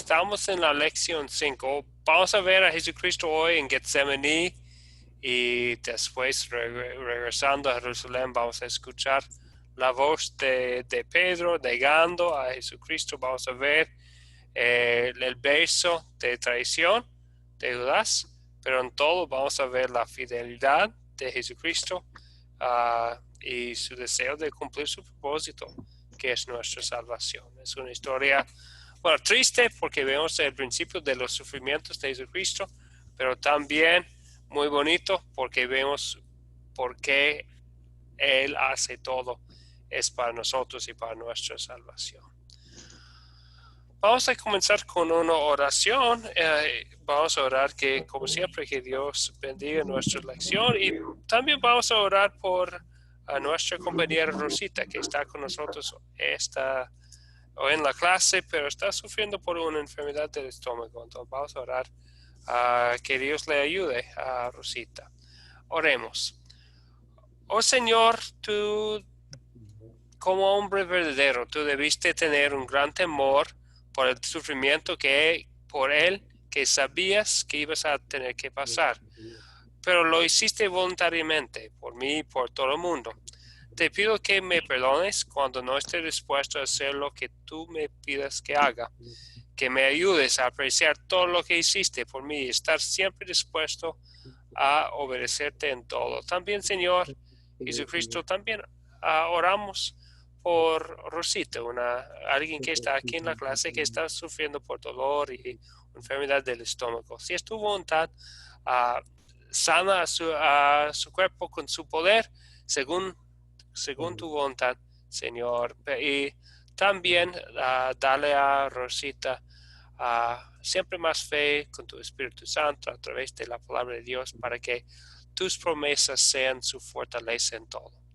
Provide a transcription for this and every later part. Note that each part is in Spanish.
estamos en la lección 5. Vamos a ver a Jesucristo hoy en Getsemaní y después regresando a Jerusalén vamos a escuchar la voz de Pedro negando a Jesucristo. Vamos a ver el beso de traición de Judas, pero en todo vamos a ver la fidelidad de Jesucristo y su deseo de cumplir su propósito, que es nuestra salvación. Es una historia, bueno, triste porque vemos el principio de los sufrimientos de Jesucristo, pero también muy bonito porque vemos por qué Él hace todo. Es para nosotros y para nuestra salvación. Vamos a comenzar con una oración. Vamos a orar que, como siempre, que Dios bendiga nuestra lección y también vamos a orar por nuestra compañera Rosita, que está con nosotros hoy en la clase, pero está sufriendo por una enfermedad del estómago. Entonces vamos a orar que Dios le ayude a Rosita. Oremos. Oh Señor, tú como hombre verdadero, tú debiste tener un gran temor por el sufrimiento por él que sabías que ibas a tener que pasar. Pero lo hiciste voluntariamente, por mí y por todo el mundo. Te pido que me perdones cuando no esté dispuesto a hacer lo que tú me pidas que haga. Que me ayudes a apreciar todo lo que hiciste por mí y estar siempre dispuesto a obedecerte en todo. También, Señor Jesucristo, también oramos por Rosita, alguien que está aquí en la clase que está sufriendo por dolor y enfermedad del estómago. Si es tu voluntad, sana a su cuerpo con su poder, según tu voluntad, Señor. Y también dale a Rosita siempre más fe con tu Espíritu Santo a través de la palabra de Dios para que tus promesas sean su fortaleza en todo.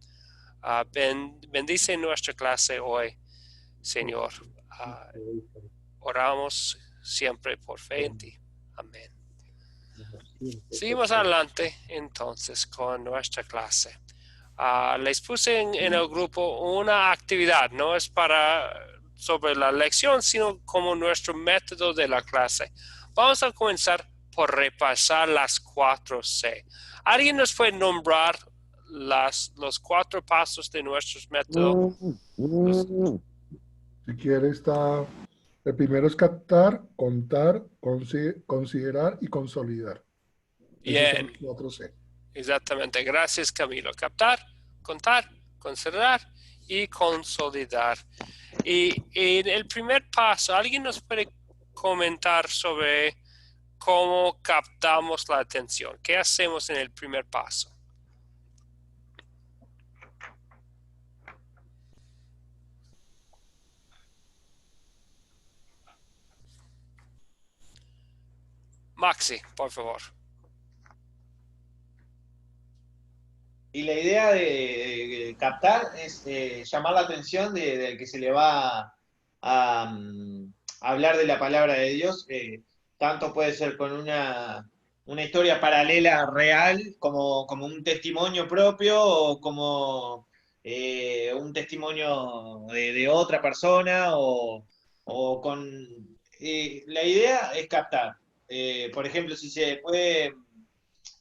Bendice nuestra clase hoy, Señor. Oramos siempre por fe en ti. Amén. Seguimos adelante entonces con nuestra clase. Les puse en el grupo una actividad, no es sobre la lección, sino como nuestro método de la clase. Vamos a comenzar por repasar las 4C. ¿Alguien nos puede nombrar los 4 pasos de nuestros métodos? Si quiere está, el primero es captar, contar, considerar y consolidar. Esos son Bien, los 4C. exactamente. Gracias, Camilo. Captar, contar, considerar y consolidar. Y en el primer paso, ¿alguien nos puede comentar sobre cómo captamos la atención? ¿Qué hacemos en el primer paso? Maxi, por favor. Y la idea de captar es llamar la atención del que se le va a hablar de la palabra de Dios. Tanto puede ser con una historia paralela real, como un testimonio propio, o como un testimonio de otra persona, o con... la idea es captar. Por ejemplo, si se puede...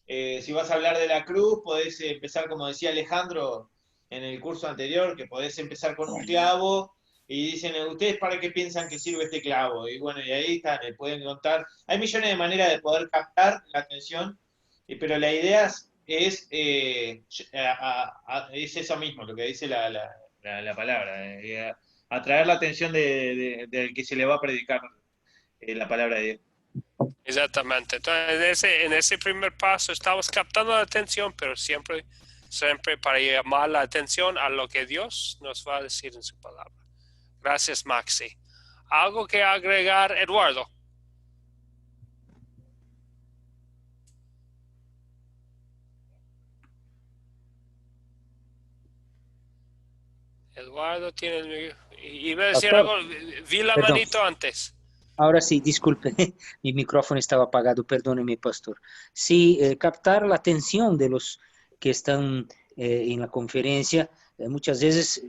si vas a hablar de la cruz, podés empezar, como decía Alejandro en el curso anterior, que podés empezar con un clavo y dicen, ¿ustedes para qué piensan que sirve este clavo? Y bueno, y ahí está, le pueden contar. Hay millones de maneras de poder captar la atención, pero la idea es eso mismo, lo que dice la palabra, atraer la atención del que se le va a predicar la palabra de Dios. Exactamente. Entonces, en ese primer paso estamos captando la atención, pero siempre para llamar la atención a lo que Dios nos va a decir en su palabra. Gracias, Maxi. ¿Algo que agregar, Eduardo? Eduardo tiene... Iba a decir algo, vi la manito antes. Ahora sí, disculpe, mi micrófono estaba apagado, perdóneme, pastor. Sí, captar la atención de los que están en la conferencia. Muchas veces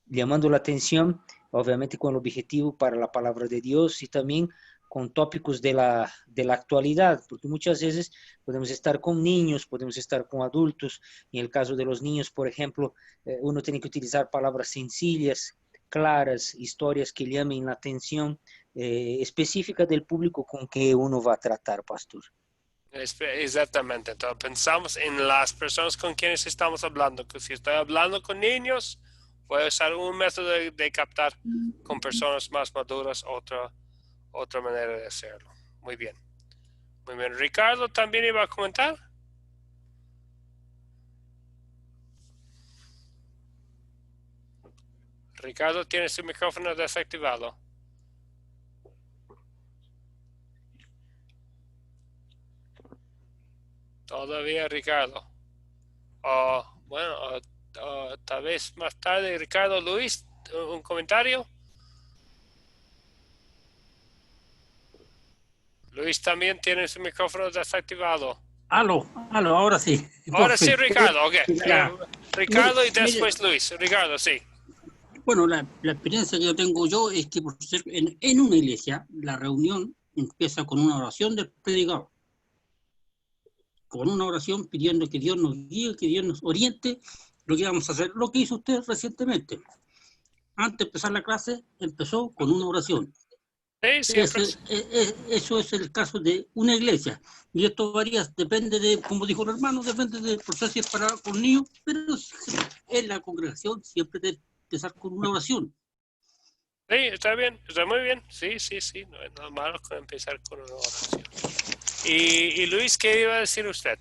llamando la atención, obviamente con el objetivo para la palabra de Dios y también con tópicos de la actualidad, porque muchas veces podemos estar con niños, podemos estar con adultos. En el caso de los niños, por ejemplo, uno tiene que utilizar palabras sencillas, claras, historias que llamen la atención específica del público con que uno va a tratar, pastor. Exactamente. Entonces pensamos en las personas con quienes estamos hablando. Que si estoy hablando con niños, voy a usar un método de captar. Con personas más maduras, otra manera de hacerlo. Muy bien. Muy bien. Ricardo también iba a comentar. Ricardo tiene su micrófono desactivado. Todavía Ricardo. Bueno, tal vez más tarde Ricardo. Luis, un comentario. Luis también tiene su micrófono desactivado. Aló, ahora sí. Ahora sí, Ricardo, ok. Ya. Ricardo y después Luis. Ricardo, sí. Bueno, la experiencia que yo tengo es que por ser en una iglesia, la reunión empieza con una oración del predicador. Con una oración pidiendo que Dios nos guíe, que Dios nos oriente lo que vamos a hacer. Lo que hizo usted recientemente. Antes de empezar la clase, empezó con una oración. Sí, siempre. Eso es el caso de una iglesia. Y esto varía, depende de, como dijo el hermano, depende del proceso si es para con niños, pero en la congregación siempre debe empezar con una oración. Sí, está bien, está muy bien. Sí, no es nada malo con empezar con una oración. Y Luis, ¿qué iba a decir usted?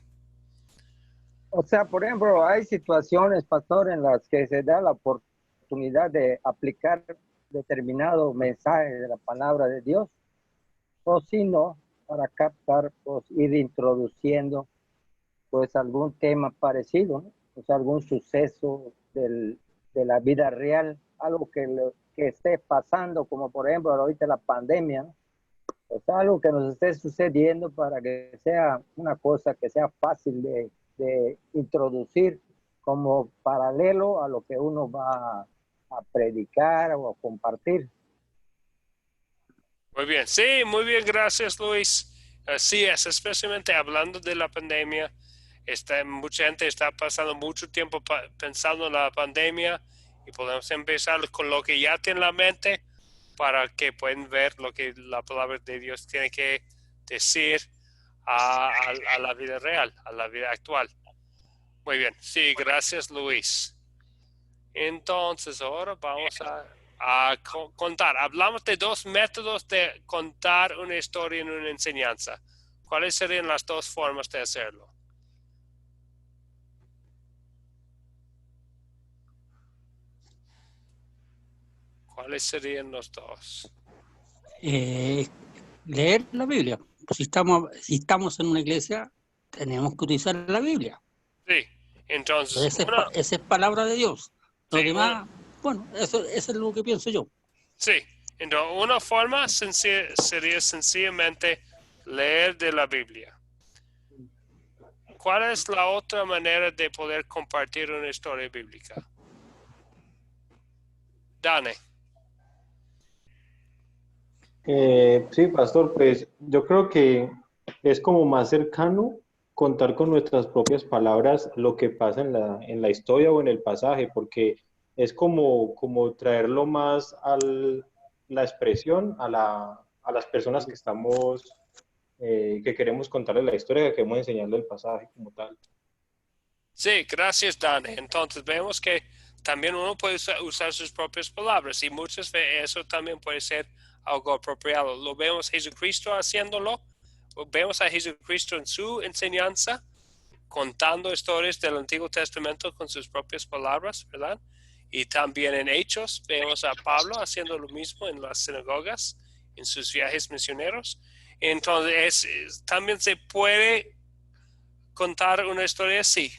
O sea, por ejemplo, hay situaciones, pastor, en las que se da la oportunidad de aplicar determinado mensaje de la palabra de Dios, o si no, para captar, pues ir introduciendo pues algún tema parecido, ¿no? O sea, algún suceso de la vida real, algo que esté pasando, como por ejemplo ahorita la pandemia, ¿no? O sea, algo que nos esté sucediendo para que sea una cosa que sea fácil de introducir como paralelo a lo que uno va a predicar o a compartir. Muy bien, sí, muy bien, gracias Luis. Así es, especialmente hablando de la pandemia. Mucha gente está pasando mucho tiempo pensando en la pandemia y podemos empezar con lo que ya tiene en la mente para que puedan ver lo que la palabra de Dios tiene que decir a la vida real, a la vida actual. Muy bien, sí, gracias Luis. Entonces ahora vamos a contar. Hablamos de dos métodos de contar una historia en una enseñanza. ¿Cuáles serían las dos formas de hacerlo? ¿Cuáles serían los dos? Leer la Biblia. Si estamos en una iglesia, tenemos que utilizar la Biblia. Sí, entonces... Esa es palabra de Dios. Lo sí, demás, bueno, eso es lo que pienso yo. Sí, entonces una forma sería sencillamente leer de la Biblia. ¿Cuál es la otra manera de poder compartir una historia bíblica? Dane. Sí, pastor, pues yo creo que es como más cercano contar con nuestras propias palabras lo que pasa en la historia o en el pasaje, porque es como traerlo más a la expresión, a las personas que estamos, que queremos contarles la historia, que queremos enseñarle el pasaje como tal. Sí, gracias, Dane. Entonces vemos que también uno puede usar sus propias palabras y muchas veces eso también puede ser algo apropiado. Lo vemos a Jesucristo haciéndolo, vemos a Jesucristo en su enseñanza, contando historias del Antiguo Testamento con sus propias palabras, ¿verdad? Y también en Hechos vemos a Pablo haciendo lo mismo en las sinagogas, en sus viajes misioneros. Entonces también se puede contar una historia así,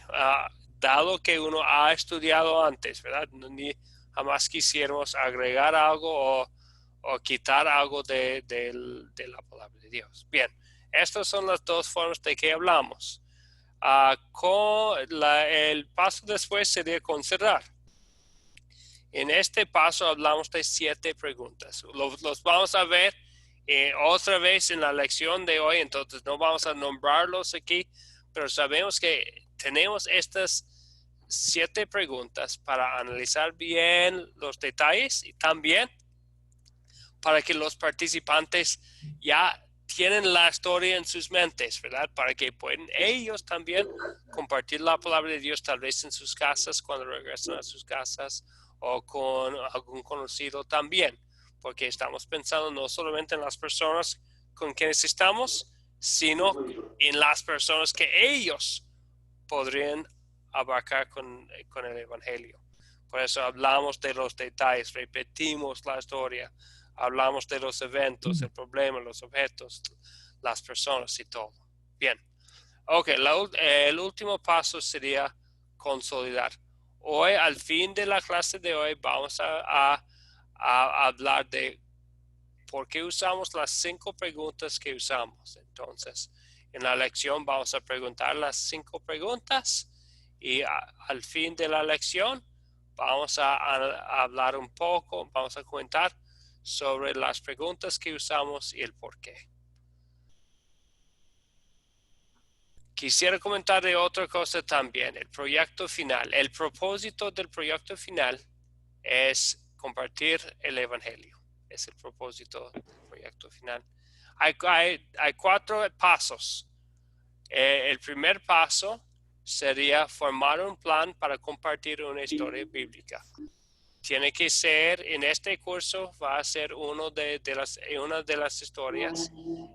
dado que uno ha estudiado antes, ¿verdad? Ni jamás quisiéramos agregar algo o quitar algo de la palabra de Dios. Bien, estas son las dos formas de que hablamos. El paso después sería considerar. En este paso hablamos de 7 preguntas. Los vamos a ver otra vez en la lección de hoy, entonces no vamos a nombrarlos aquí, pero sabemos que tenemos estas 7 preguntas para analizar bien los detalles y también para que los participantes ya tienen la historia en sus mentes, ¿verdad? Para que puedan ellos también compartir la palabra de Dios tal vez en sus casas cuando regresan a sus casas o con algún conocido también, porque estamos pensando no solamente en las personas con quienes estamos, sino en las personas que ellos podrían abarcar con el Evangelio. Por eso hablamos de los detalles, repetimos la historia, hablamos de los eventos, el problema, los objetos, las personas y todo. Bien. Ok, el último paso sería consolidar. Hoy, al fin de la clase de hoy, vamos a hablar de por qué usamos las 5 preguntas que usamos. Entonces, en la lección vamos a preguntar las 5 preguntas y al fin de la lección vamos a hablar un poco, vamos a comentar sobre las preguntas que usamos y el por qué. Quisiera comentar de otra cosa también, el proyecto final. El propósito del proyecto final es compartir el Evangelio. Es el propósito del proyecto final. Hay 4 pasos. El primer paso sería formar un plan para compartir una historia bíblica. Tiene que ser, en este curso va a ser una de las historias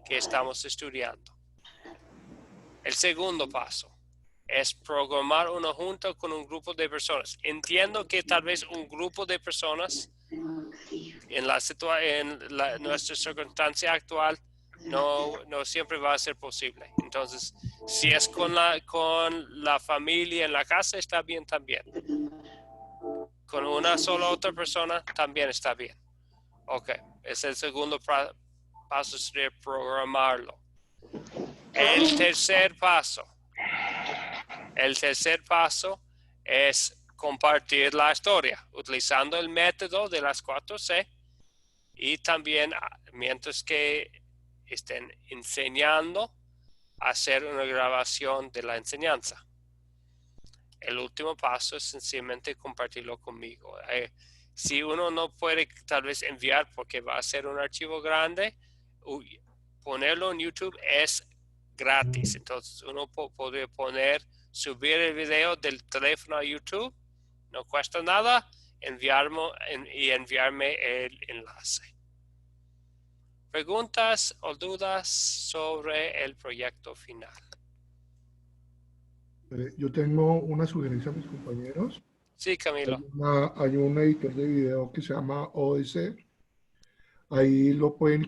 que estamos estudiando. El segundo paso es programar una junta con un grupo de personas. Entiendo que tal vez un grupo de personas en nuestra circunstancia actual no siempre va a ser posible. Entonces, si es con la familia en la casa, está bien también. Con una sola otra persona, también está bien. Ok, es el segundo paso, sería programarlo. El tercer paso es compartir la historia utilizando el método de las 4C y también mientras que estén enseñando, hacer una grabación de la enseñanza. El último paso es sencillamente compartirlo conmigo. Si uno no puede tal vez enviar porque va a ser un archivo grande, ponerlo en YouTube es gratis. Entonces uno podría subir el video del teléfono a YouTube, no cuesta nada, enviarme el enlace. ¿Preguntas o dudas sobre el proyecto final? Yo tengo una sugerencia a mis compañeros. Sí, Camilo. Hay un editor de video que se llama OS. Ahí lo pueden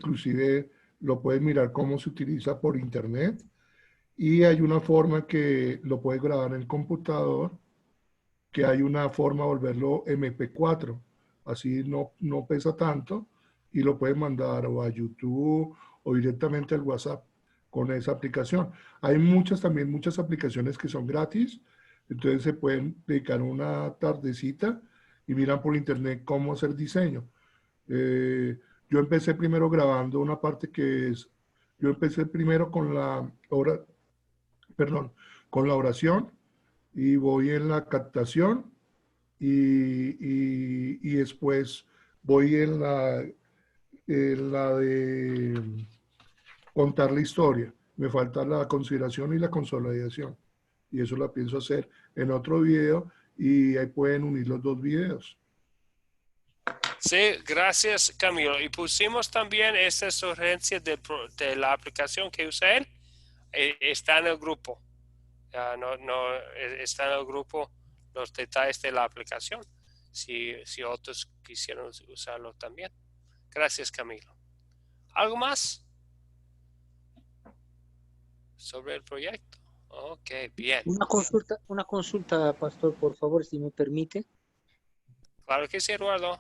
mirar cómo se utiliza por internet. Y hay una forma que lo puedes grabar en el computador, que hay una forma de volverlo MP4. Así no pesa tanto y lo puedes mandar o a YouTube o directamente al WhatsApp con esa aplicación. Hay muchas aplicaciones que son gratis, entonces se pueden dedicar una tardecita y miran por internet cómo hacer diseño. Yo empecé primero grabando una parte yo empecé primero con la oración y voy en la captación y después voy en la de contar la historia. Me falta la consideración y la consolidación. Y eso la pienso hacer en otro video y ahí pueden unir los 2 videos. Sí, gracias, Camilo. Y pusimos también esa sugerencia de la aplicación que usa él. Está en el grupo. Está en el grupo los detalles de la aplicación. Si otros quisieran usarlo también. Gracias, Camilo. ¿Algo más sobre el proyecto? Ok, bien. Una consulta, pastor, por favor, si me permite. Claro que sí, Eduardo.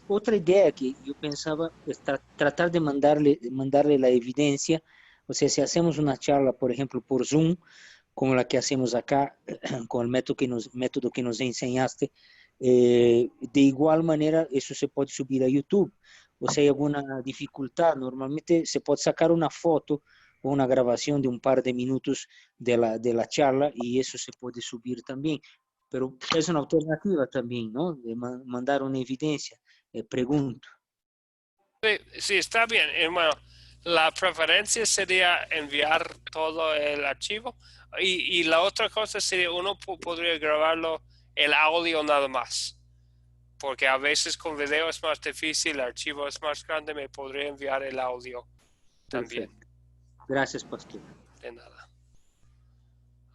Otra idea que yo pensaba es tratar de mandarle la evidencia. O sea, si hacemos una charla, por ejemplo, por Zoom, como la que hacemos acá, con el método que nos enseñaste, de igual manera eso se puede subir a YouTube. O sea, hay alguna dificultad, normalmente se puede sacar una foto o una grabación de un par de minutos de la charla y eso se puede subir también. Pero es una alternativa también, ¿no? De mandar una evidencia, pregunto. Sí, está bien, hermano. La preferencia sería enviar todo el archivo y la otra cosa sería uno podría grabarlo el audio nada más, porque a veces con video es más difícil, el archivo es más grande, me podría enviar el audio también. Perfecto. Gracias, pastor. De nada.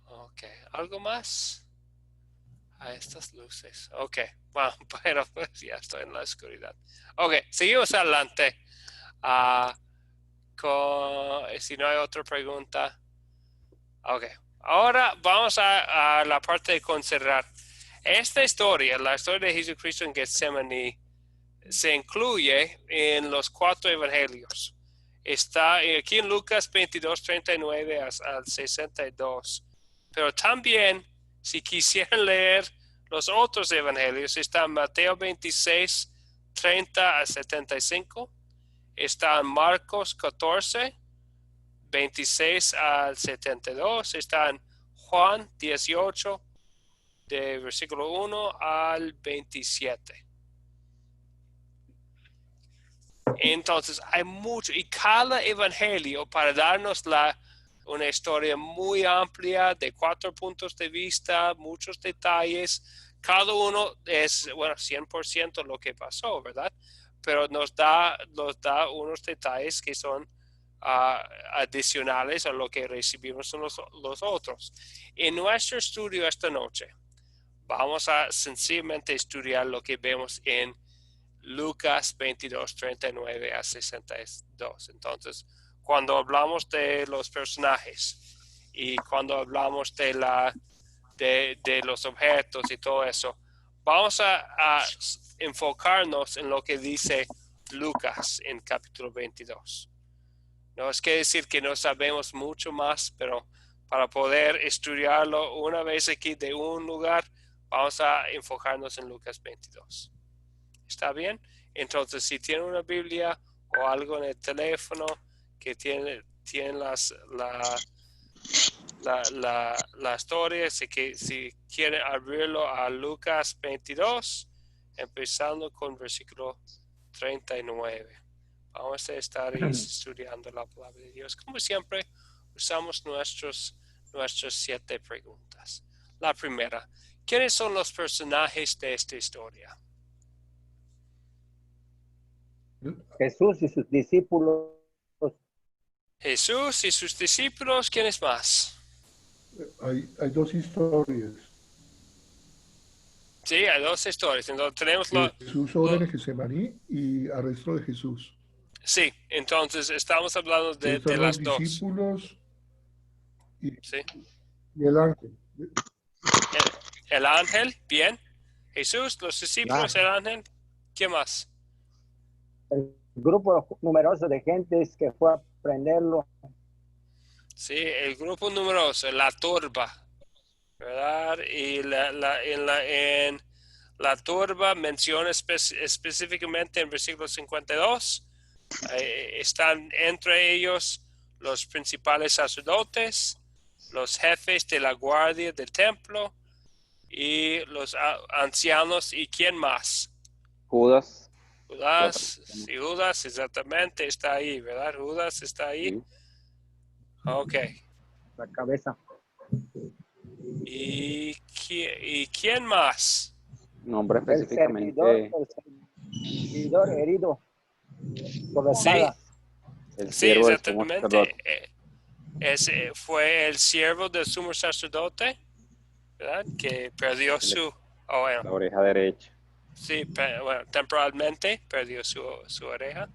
Ok, ¿algo más? A estas luces. Ok, bueno, pero pues ya estoy en la oscuridad. Ok, seguimos adelante. Si no hay otra pregunta. Ok, ahora vamos a la parte de considerar. Esta historia, la historia de Jesucristo en Getsemaní, se incluye en los 4 evangelios. Está aquí en Lucas 22, 39 al 62. Pero también, si quisieran leer los otros evangelios, está en Mateo 26, 30 a 75. Está en Marcos 14, 26 al 72. Está en Juan 18, de versículo 1 al 27. Entonces, hay mucho, y cada evangelio para darnos una historia muy amplia de 4 puntos de vista, muchos detalles. Cada uno es, 100% lo que pasó, ¿verdad? Pero nos da unos detalles que son adicionales a lo que recibimos en los otros. En nuestro estudio esta noche, vamos a sencillamente estudiar lo que vemos en Lucas 22, 39 a 62. Entonces, cuando hablamos de los personajes y cuando hablamos de los objetos y todo eso, vamos a enfocarnos en lo que dice Lucas en capítulo 22. No es que decir que no sabemos mucho más, pero para poder estudiarlo una vez aquí de un lugar, vamos a enfocarnos en Lucas 22. ¿Está bien? Entonces, si tiene una Biblia o algo en el teléfono que tiene la historia, si quiere abrirlo a Lucas 22, empezando con versículo 39. Vamos a estar estudiando la palabra de Dios. Como siempre, usamos nuestras 7 preguntas. La primera, ¿quiénes son los personajes de esta historia? Jesús y sus discípulos. Jesús y sus discípulos, ¿quiénes más? Hay 2 historias. Sí, hay 2 historias. Entonces tenemos Jesús ora en Getsemaní y arresto de Jesús. Sí, entonces estamos hablando de las 2. Los discípulos y, sí. Y el ángel. El ángel, bien. Jesús, los discípulos, el ángel. ¿Qué más? El grupo numeroso de gentes que fue a prenderlo. Sí, el grupo numeroso, la turba, ¿verdad? Y en la turba menciona específicamente en versículo 52, están entre ellos los principales sacerdotes, los jefes de la guardia del templo y los ancianos. ¿Y quién más? Judas. Judas, exactamente, está ahí, ¿verdad? Judas está ahí. Sí. Ok. La cabeza. ¿Y quién más? Nombre específicamente. El servidor herido por la espada. El Sí, siervo exactamente. Ese fue el siervo del sumo sacerdote, ¿verdad? Que perdió la oreja derecha. Sí, temporalmente perdió su oreja.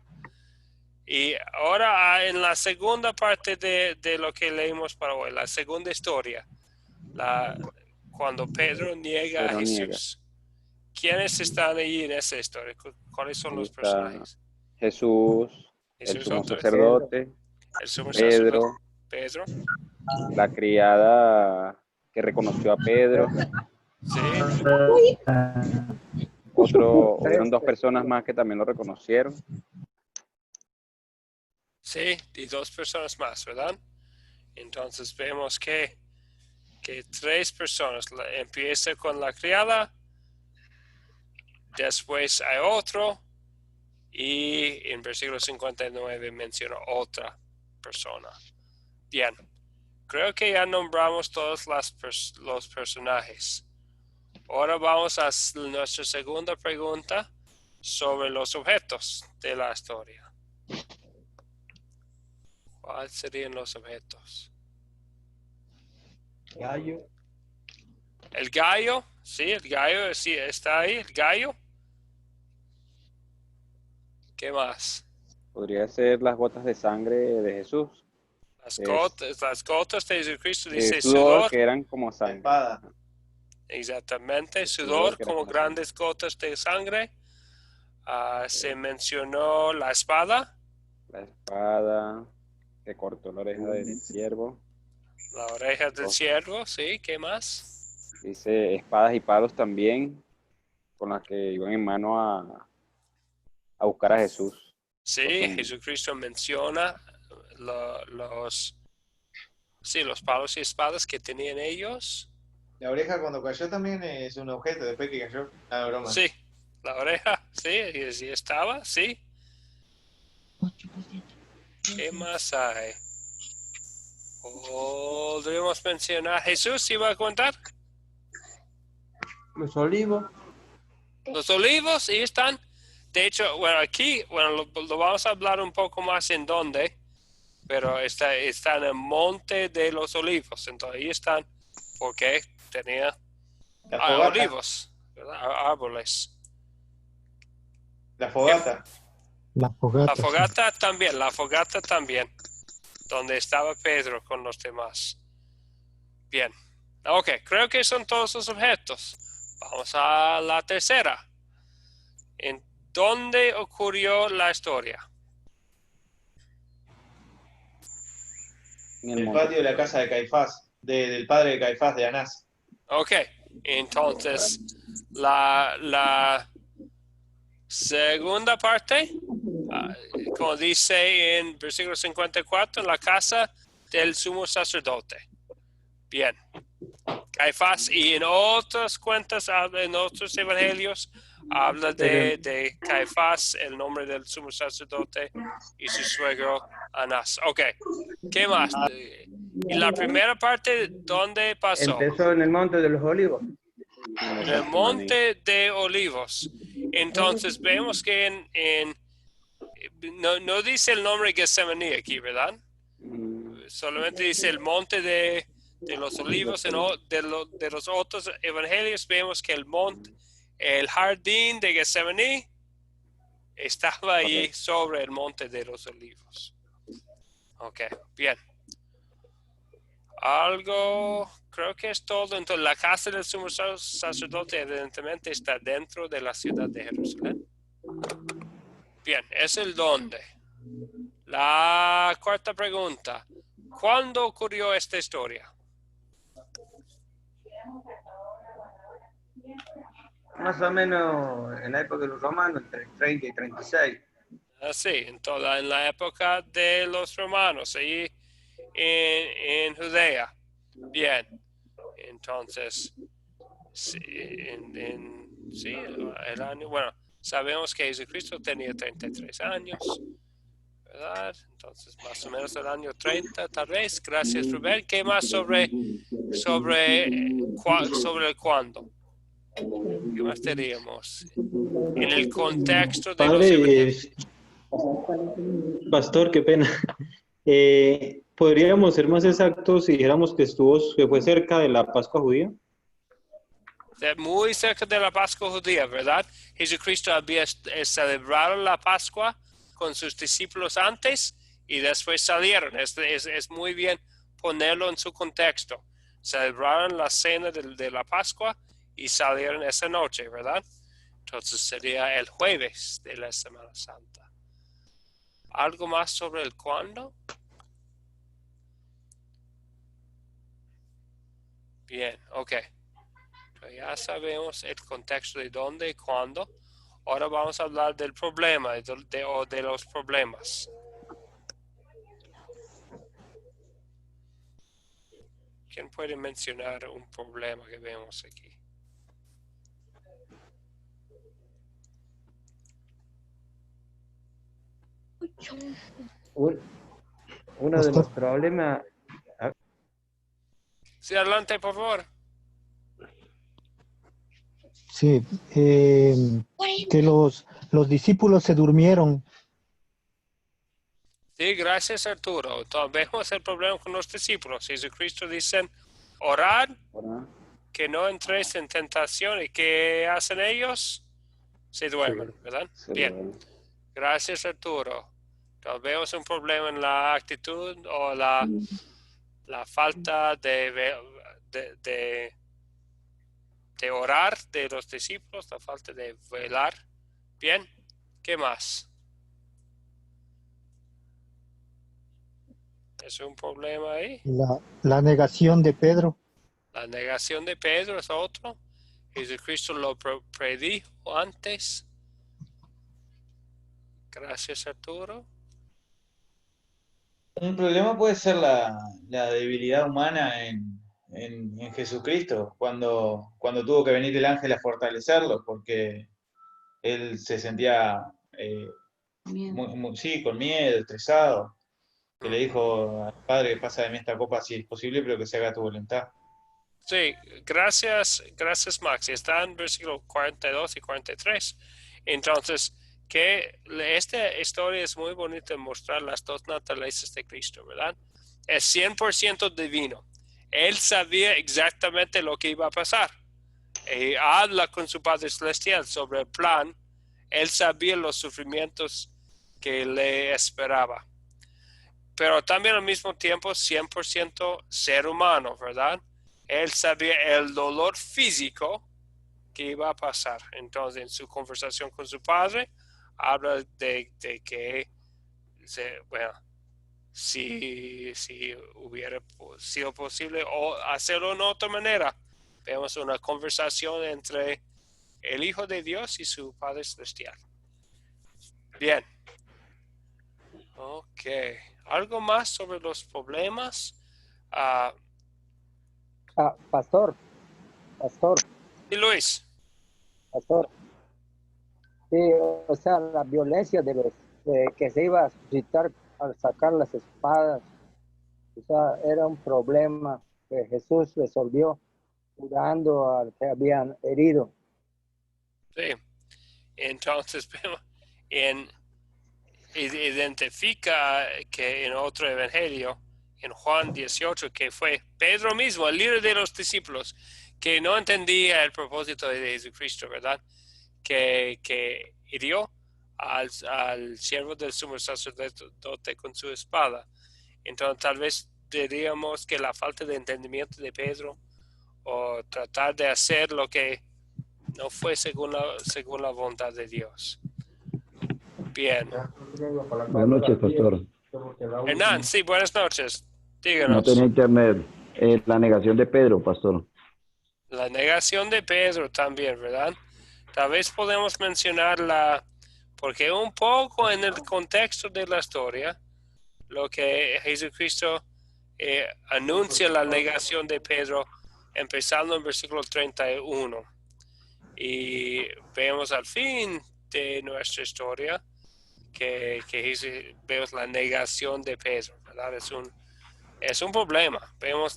Y ahora en la segunda parte de lo que leímos para hoy, la segunda historia, cuando Pedro niega a Jesús. ¿Quiénes están ahí en esa historia? ¿Cuáles son los personajes? Jesús, el sumo sacerdote, el sumo Pedro, Pedro, la criada que reconoció a Pedro. Sí. Hubieron dos personas más que también lo reconocieron. Sí, y dos personas más, ¿verdad? Entonces vemos que tres personas. Empieza con la criada, después hay otro, y en versículo 59 menciona otra persona. Bien, creo que ya nombramos todos los personajes. Ahora vamos a nuestra segunda pregunta sobre los objetos de la historia. ¿Cuáles serían los objetos? Gallo. El gallo, sí, el gallo, sí, está ahí, el gallo. ¿Qué más? Podría ser las gotas de sangre de Jesús. Las gotas de Jesucristo, dice Sudor, sudor. que eran como sangre. Espada. Exactamente, sudor que era como como grandes gotas de sangre. Se mencionó la espada. La espada que cortó la oreja del siervo. La oreja del ciervo, sí, ¿qué más? Dice espadas y palos también, con las que iban en mano a buscar a Jesús. Sí, Jesucristo menciona los palos y espadas que tenían ellos. La oreja cuando cayó también es un objeto después que cayó. Ah, broma. Sí, la oreja, sí, y sí estaba, sí. ¿Qué más hay? Podríamos mencionar, Jesús iba a contar. Los olivos. Los olivos, ahí están. De hecho, bueno, aquí, bueno, lo vamos a hablar un poco más en dónde, pero está en el monte de los olivos. Entonces ahí están, porque tenía olivos, ¿verdad? Árboles. La fogata. La fogata. La fogata también, donde estaba Pedro con los demás. Bien. Ok, creo que son todos los objetos. Vamos a la tercera. ¿En dónde ocurrió la historia? En el patio de la casa de Caifás, del padre de Caifás, de Anás. Ok, entonces la segunda parte, como dice en versículo 54, en la casa del sumo sacerdote. Bien. Caifás, y en otras cuentas, en otros evangelios, habla de Caifás, el nombre del sumo sacerdote, y su suegro Anás. Ok, ¿qué más? Y la primera parte, ¿dónde pasó? Empezó en el Monte de los Olivos. En el Monte de Olivos. Entonces vemos que no dice el nombre Getsemaní aquí, ¿verdad? Solamente dice el Monte de los Olivos. De los otros evangelios vemos que el jardín de Getsemaní estaba ahí sobre el Monte de los Olivos. Ok, bien. Creo que es todo. Entonces, la casa del sumo sacerdote evidentemente está dentro de la ciudad de Jerusalén. Bien, es el dónde. La cuarta pregunta. ¿Cuándo ocurrió esta historia? Más o menos en la época de los romanos, entre 30 y 36. Sí, en la época de los romanos, ahí en Judea. Bien, entonces, sí, el año, bueno, sabemos que Jesucristo tenía 33 años, ¿verdad? Entonces, más o menos el año 30, tal vez. Gracias, Rubén. ¿Qué más sobre el cuándo? ¿Qué más teníamos? En el contexto de los Pastor, qué pena. ¿Podríamos ser más exactos si dijéramos que fue cerca de la Pascua judía? Muy cerca de la Pascua judía, ¿verdad? Jesucristo había celebrado la Pascua con sus discípulos antes y después salieron. Es muy bien ponerlo en su contexto. Celebraron la cena de la Pascua y salieron esa noche, ¿verdad? Entonces sería el jueves de la Semana Santa. ¿Algo más sobre el cuándo? Bien, ok. Ya sabemos el contexto de dónde y cuándo. Ahora vamos a hablar del problema o de los problemas. ¿Quién puede mencionar un problema que vemos aquí? Uno de los problemas, Sí, adelante, por favor. Sí, que los discípulos se durmieron. Sí, gracias, Arturo. Entonces, vemos el problema con los discípulos. Jesucristo dice, orad, que no entréis en tentación. ¿Y qué hacen ellos? Se duermen, ¿verdad? Bien. Gracias, Arturo. Entonces, vemos un problema en la actitud o la falta de orar de los discípulos, la falta de velar. Bien, ¿qué más? ¿Es un problema ahí? La negación de Pedro. La negación de Pedro es otro. Jesucristo lo predijo antes. Gracias, Arturo. Un problema puede ser la debilidad humana en Jesucristo, cuando tuvo que venir el ángel a fortalecerlo, porque él se sentía sí, con miedo, estresado, que le dijo al Padre, pasa de mí esta copa si es posible, pero que se haga tu voluntad. Sí, gracias, Max. Está en versículo 42 y 43. Entonces, que esta historia es muy bonita en mostrar las dos naturalezas de Cristo, ¿verdad? Es 100% divino. Él sabía exactamente lo que iba a pasar. Y habla con su Padre Celestial sobre el plan. Él sabía los sufrimientos que le esperaba. Pero también al mismo tiempo 100% ser humano, ¿verdad? Él sabía el dolor físico que iba a pasar. Entonces, en su conversación con su padre, habla de que, bueno, si hubiera sido posible o hacerlo de otra manera. Vemos una conversación entre el Hijo de Dios y su Padre Celestial. Bien. Ok. ¿Algo más sobre los problemas? Pastor. Y Luis. Pastor. Sí, o sea, la violencia que se iba a suscitar al sacar las espadas, o sea, era un problema que Jesús resolvió curando al que habían herido. Sí. Entonces, identifica que en otro evangelio, en Juan 18, que fue Pedro mismo, el líder de los discípulos, que no entendía el propósito de Jesucristo, ¿verdad? Que hirió al siervo del sumo sacerdote con su espada. Entonces, tal vez diríamos que la falta de entendimiento de Pedro o tratar de hacer lo que no fue según la voluntad de Dios. Bien. Buenas noches, pastor. Hernán, sí, buenas noches. Díganos. No tenía internet. La negación de Pedro, pastor. La negación de Pedro también, ¿verdad? Tal vez podemos mencionarla, porque un poco en el contexto de la historia, lo que Jesucristo anuncia la negación de Pedro, empezando en versículo 31. Y vemos al fin de nuestra historia que vemos la negación de Pedro, ¿verdad? Es un problema. Vemos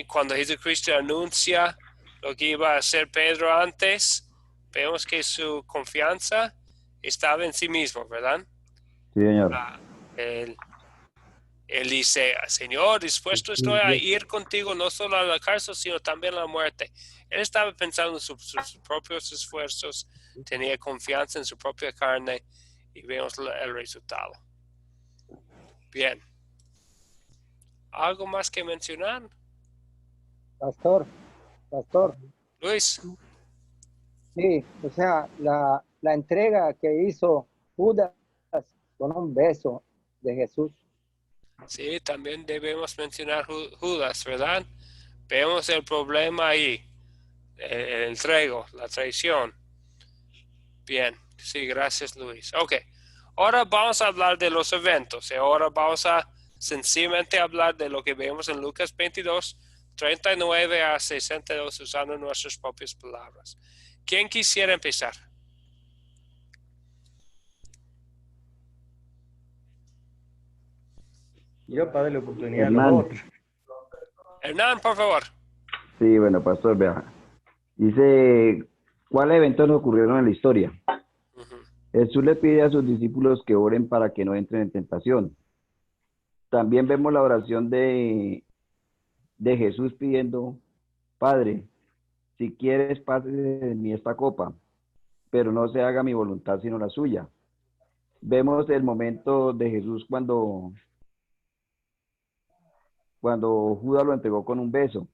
cuando Jesucristo anuncia lo que iba a hacer Pedro antes, vemos que su confianza estaba en sí mismo, ¿verdad? Sí, señor. Él dice, Señor, dispuesto estoy a ir contigo no solo a la cárcel, sino también a la muerte. Él estaba pensando en sus propios esfuerzos, tenía confianza en su propia carne y vemos el resultado. Bien. ¿Algo más que mencionar? Pastor. Luis. Sí, o sea, la entrega que hizo Judas con un beso de Jesús. Sí, también debemos mencionar Judas, ¿verdad? Vemos el problema ahí, el entrego, la traición. Bien, sí, gracias Luis. Ok, ahora vamos a hablar de los eventos. Ahora vamos a sencillamente hablar de lo que vemos en Lucas 22, 39 a 62, usando nuestras propias palabras. ¿Quién quisiera empezar? Yo para darle oportunidad a Hernán. los otros. Hernán, por favor. Sí, bueno, pastor, vea. Dice, ¿cuáles eventos ocurrieron en la historia? Jesús le pide a sus discípulos que oren para que no entren en tentación. También vemos la oración de Jesús pidiendo, Padre, si quieres, pase de mí esta copa, pero no se haga mi voluntad sino la suya. Vemos el momento de Jesús cuando Judas lo entregó con un beso.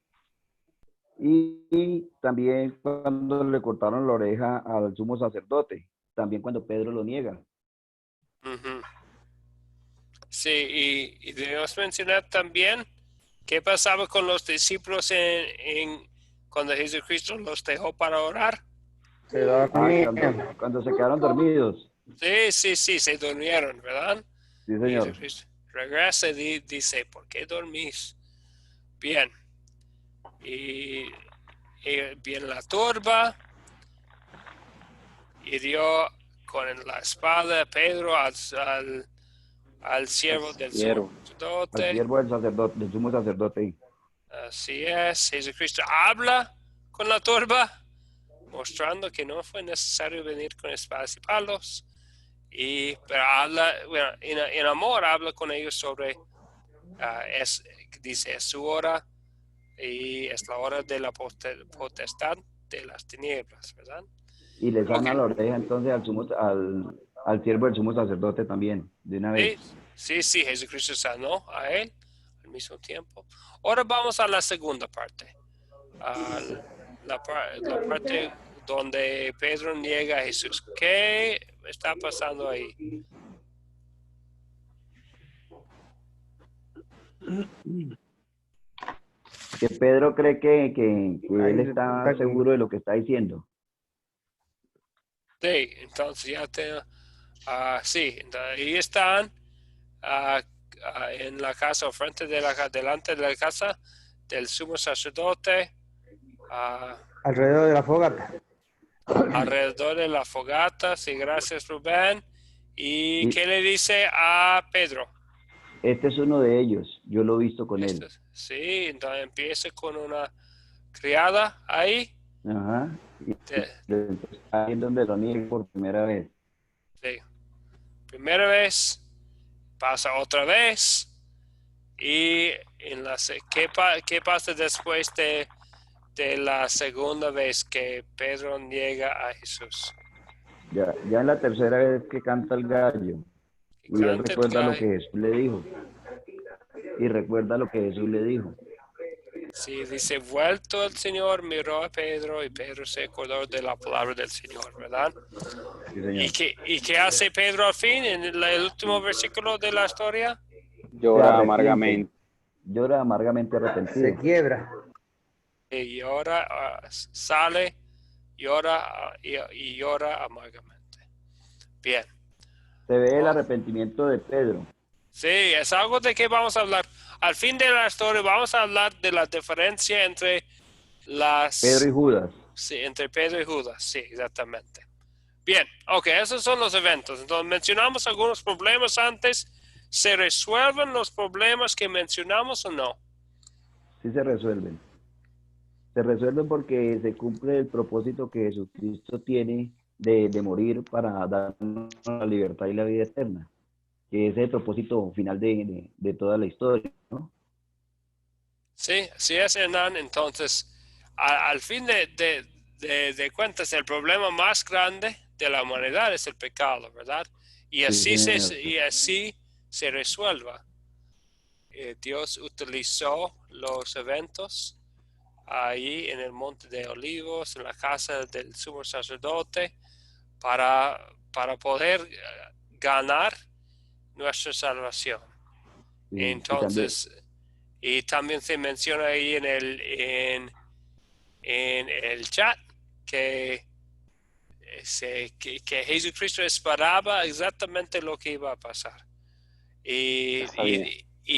Y también cuando le cortaron la oreja al sumo sacerdote. También cuando Pedro lo niega. Sí, y debemos mencionar también qué pasaba con los discípulos cuando Jesucristo los dejó para orar. Se dormían. Cuando se quedaron dormidos. Sí, se durmieron, ¿verdad? Sí, señor. Jesucristo regresa y dice, ¿por qué dormís? Bien. Y viene la turba, hirió con la espada Pedro al siervo del sacerdote. Al siervo del sumo sacerdote. Así es, Jesucristo habla con la turba, mostrando que no fue necesario venir con espadas y palos. Pero habla, bueno, en amor habla con ellos sobre, dice, es su hora y es la hora de la potestad de las tinieblas, ¿verdad? Y le sana la oreja entonces al siervo del sumo sacerdote también, de una vez. Sí, Jesucristo sanó a él al mismo tiempo. Ahora vamos a la segunda parte, la parte donde Pedro niega a Jesús. ¿Qué está pasando ahí? Que Pedro cree que él está seguro de lo que está diciendo. Sí, entonces ya entonces ahí están en la casa, delante de la casa del sumo sacerdote. Alrededor de la fogata. Alrededor de la fogata, sí, gracias Rubén. ¿Y qué le dice a Pedro? Este es uno de ellos, yo lo he visto con él. Sí, entonces empieza con una criada ahí. Ajá. Ahí es donde lo niega por primera vez. Sí. Primera vez, pasa otra vez. Y ¿qué pasa después de la segunda vez que Pedro niega a Jesús? Ya en la tercera vez que canta el gallo. Y él recuerda lo que Jesús le dijo. Sí, dice, vuelto el Señor, miró a Pedro y Pedro se acordó de la palabra del Señor, ¿verdad? Sí, señor. ¿Y qué hace Pedro al fin, en el último versículo de la historia? Llora amargamente. Llora amargamente arrepentido. Se quiebra. Y llora, sale, llora y llora amargamente. Bien. Se ve el arrepentimiento de Pedro. Sí, es algo de que vamos a hablar. Al fin de la historia vamos a hablar de la diferencia entre Pedro y Judas. Sí, entre Pedro y Judas, sí, exactamente. Bien, ok, esos son los eventos. Entonces mencionamos algunos problemas antes. ¿Se resuelven los problemas que mencionamos o no? Sí se resuelven. Se resuelven porque se cumple el propósito que Jesucristo tiene de morir para darnos la libertad y la vida eterna. Que es el propósito final de toda la historia, ¿no? Sí, así es, Hernán. Entonces, al fin de cuentas, el problema más grande de la humanidad es el pecado, ¿verdad? Y así, así se resuelva. Dios utilizó los eventos ahí en el Monte de Olivos, en la casa del sumo sacerdote, para poder ganar nuestra salvación. Sí, Entonces, Y también se menciona ahí en el chat que Jesucristo esperaba exactamente lo que iba a pasar. Y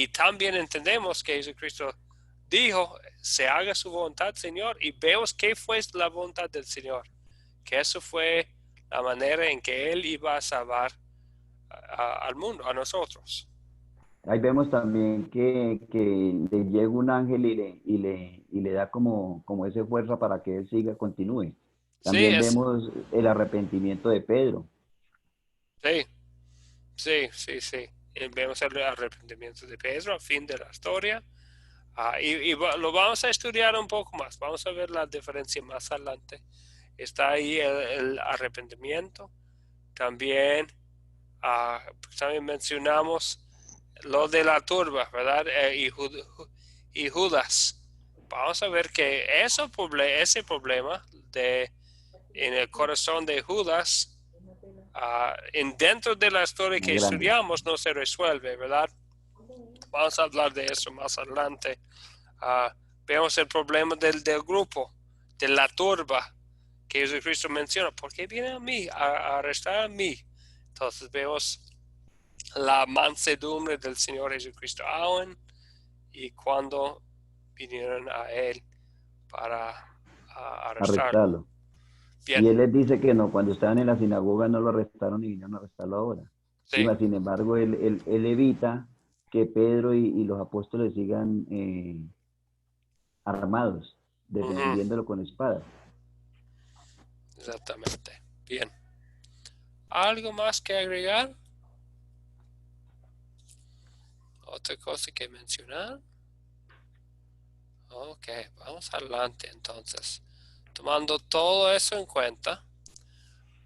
también entendemos que Jesucristo dijo, se haga su voluntad, Señor, y vemos qué fue la voluntad del Señor, que eso fue la manera en que Él iba a salvar al mundo, a nosotros. Ahí vemos también que le llega un ángel y le da como esa fuerza para que él siga, continúe. También vemos el arrepentimiento de Pedro. Sí. Vemos el arrepentimiento de Pedro al fin de la historia. Y lo vamos a estudiar un poco más. Vamos a ver la diferencia más adelante. Está ahí el arrepentimiento. También mencionamos lo de la turba, ¿verdad? Y Judas. Vamos a ver que ese problema en el corazón de Judas, dentro de la historia que estudiamos, no se resuelve, ¿verdad? Vamos a hablar de eso más adelante. Vemos el problema del grupo, de la turba que Jesucristo menciona. ¿Por qué viene a mí, a arrestar a mí? Entonces vemos la mansedumbre del Señor Jesucristo aún y cuando vinieron a Él para arrestarlo. Bien. Y Él les dice que no, cuando estaban en la sinagoga no lo arrestaron y vinieron a arrestarlo ahora. Sí. Sin embargo, él evita que Pedro y los apóstoles sigan armados, defendiéndolo con espadas. Exactamente. Bien. ¿Algo más que agregar? ¿Otra cosa que mencionar? Ok, vamos adelante entonces. Tomando todo eso en cuenta,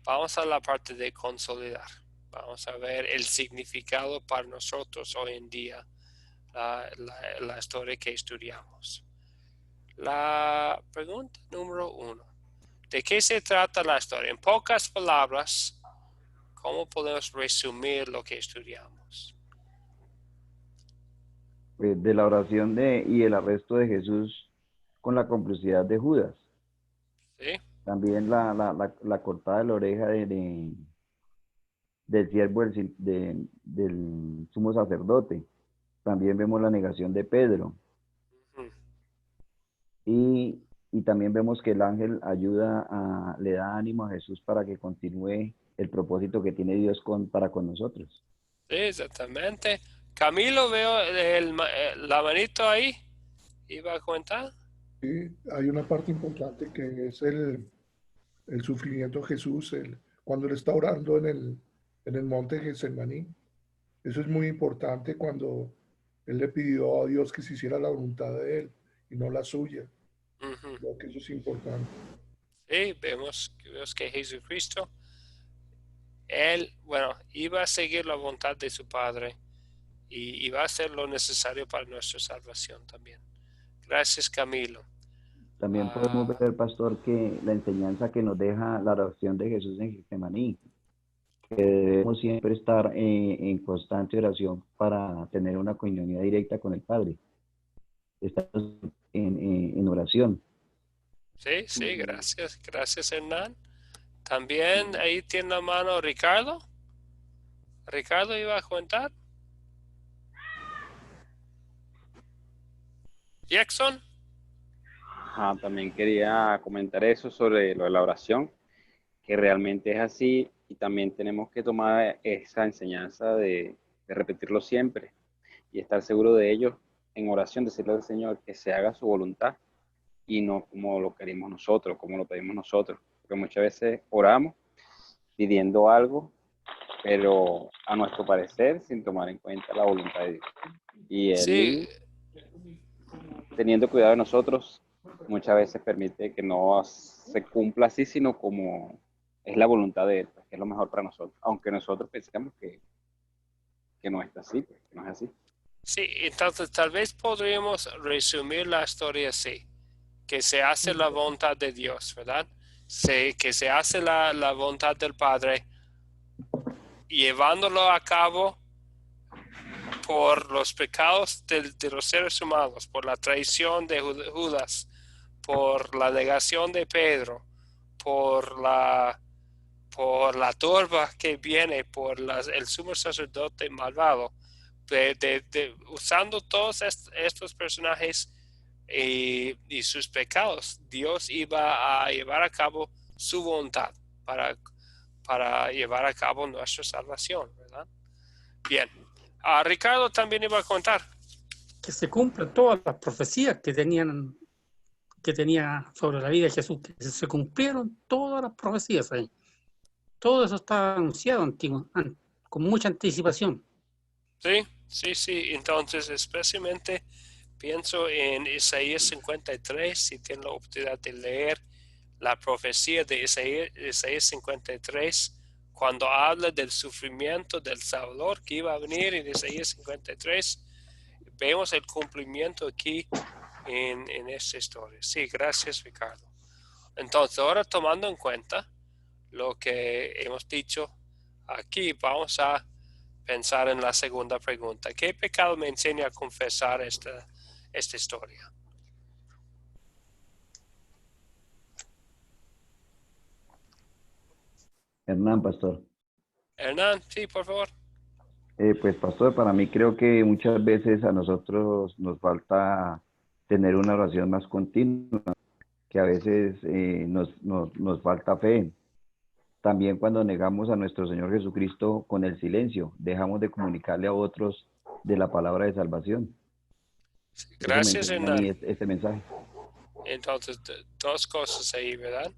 vamos a la parte de consolidar. Vamos a ver el significado para nosotros hoy en día, la historia que estudiamos. La pregunta número 1. ¿De qué se trata la historia? En pocas palabras, ¿cómo podemos resumir lo que estudiamos? De la oración y el arresto de Jesús con la complicidad de Judas. Sí. También la cortada de la oreja del siervo del sumo sacerdote. También vemos la negación de Pedro. Y también vemos que el ángel le da ánimo a Jesús para que continúe el propósito que tiene Dios para con nosotros. Sí, exactamente. Camilo, veo la manito ahí. ¿Iba a comentar? Sí, hay una parte importante que es el sufrimiento de Jesús, cuando él está orando en el monte Getsemaní. Eso es muy importante cuando él le pidió a Dios que se hiciera la voluntad de él y no la suya. Creo que eso es importante. Sí, vemos que Jesucristo, él, iba a seguir la voluntad de su Padre y iba a hacer lo necesario para nuestra salvación también. Gracias, Camilo. También podemos ver, pastor, que la enseñanza que nos deja la oración de Jesús en Getsemaní, que debemos siempre estar en constante oración para tener una comunión directa con el Padre. Estamos en oración. Sí, gracias Hernán. También ahí tiene la mano Ricardo. Ricardo iba a comentar. Jackson. También quería comentar eso sobre lo de la oración, que realmente es así y también tenemos que tomar esa enseñanza de repetirlo siempre y estar seguro de ello en oración, decirle al Señor que se haga su voluntad y no como lo queremos nosotros, como lo pedimos nosotros, porque muchas veces oramos pidiendo algo, pero a nuestro parecer sin tomar en cuenta la voluntad de Dios. Y Él, teniendo cuidado de nosotros, muchas veces permite que no se cumpla así, sino como es la voluntad de Él, que es lo mejor para nosotros, aunque nosotros pensamos que no está así, que no es así. Sí, entonces tal vez podríamos resumir la historia así, que se hace la voluntad de Dios, ¿verdad? Que se hace la voluntad del Padre, llevándolo a cabo por los pecados de los seres humanos, por la traición de Judas, por la negación de Pedro, por la turba que viene, por el sumo sacerdote malvado, usando todos estos personajes y sus pecados, Dios iba a llevar a cabo su voluntad para llevar a cabo nuestra salvación, ¿verdad? Bien. Ricardo también iba a contar. Que se cumplan todas las profecías que tenía sobre la vida de Jesús, que se cumplieron todas las profecías ahí. Todo eso está anunciado con mucha anticipación. Sí. Entonces, especialmente pienso en Isaías 53, si tienen la oportunidad de leer la profecía de Isaías 53, cuando habla del sufrimiento del Salvador que iba a venir en Isaías 53, vemos el cumplimiento aquí en esta historia. Sí, gracias, Ricardo. Entonces, ahora tomando en cuenta lo que hemos dicho aquí, vamos a pensar en la segunda pregunta. ¿Qué pecado me enseña a confesar esta historia? Hernán, pastor. Hernán, sí, por favor. Pues, pastor, para mí creo que muchas veces a nosotros nos falta tener una oración más continua, que a veces nos falta fe. También cuando negamos a nuestro Señor Jesucristo con el silencio, dejamos de comunicarle a otros de la palabra de salvación. Gracias, Hernán. Este mensaje. Entonces, dos cosas ahí, ¿verdad?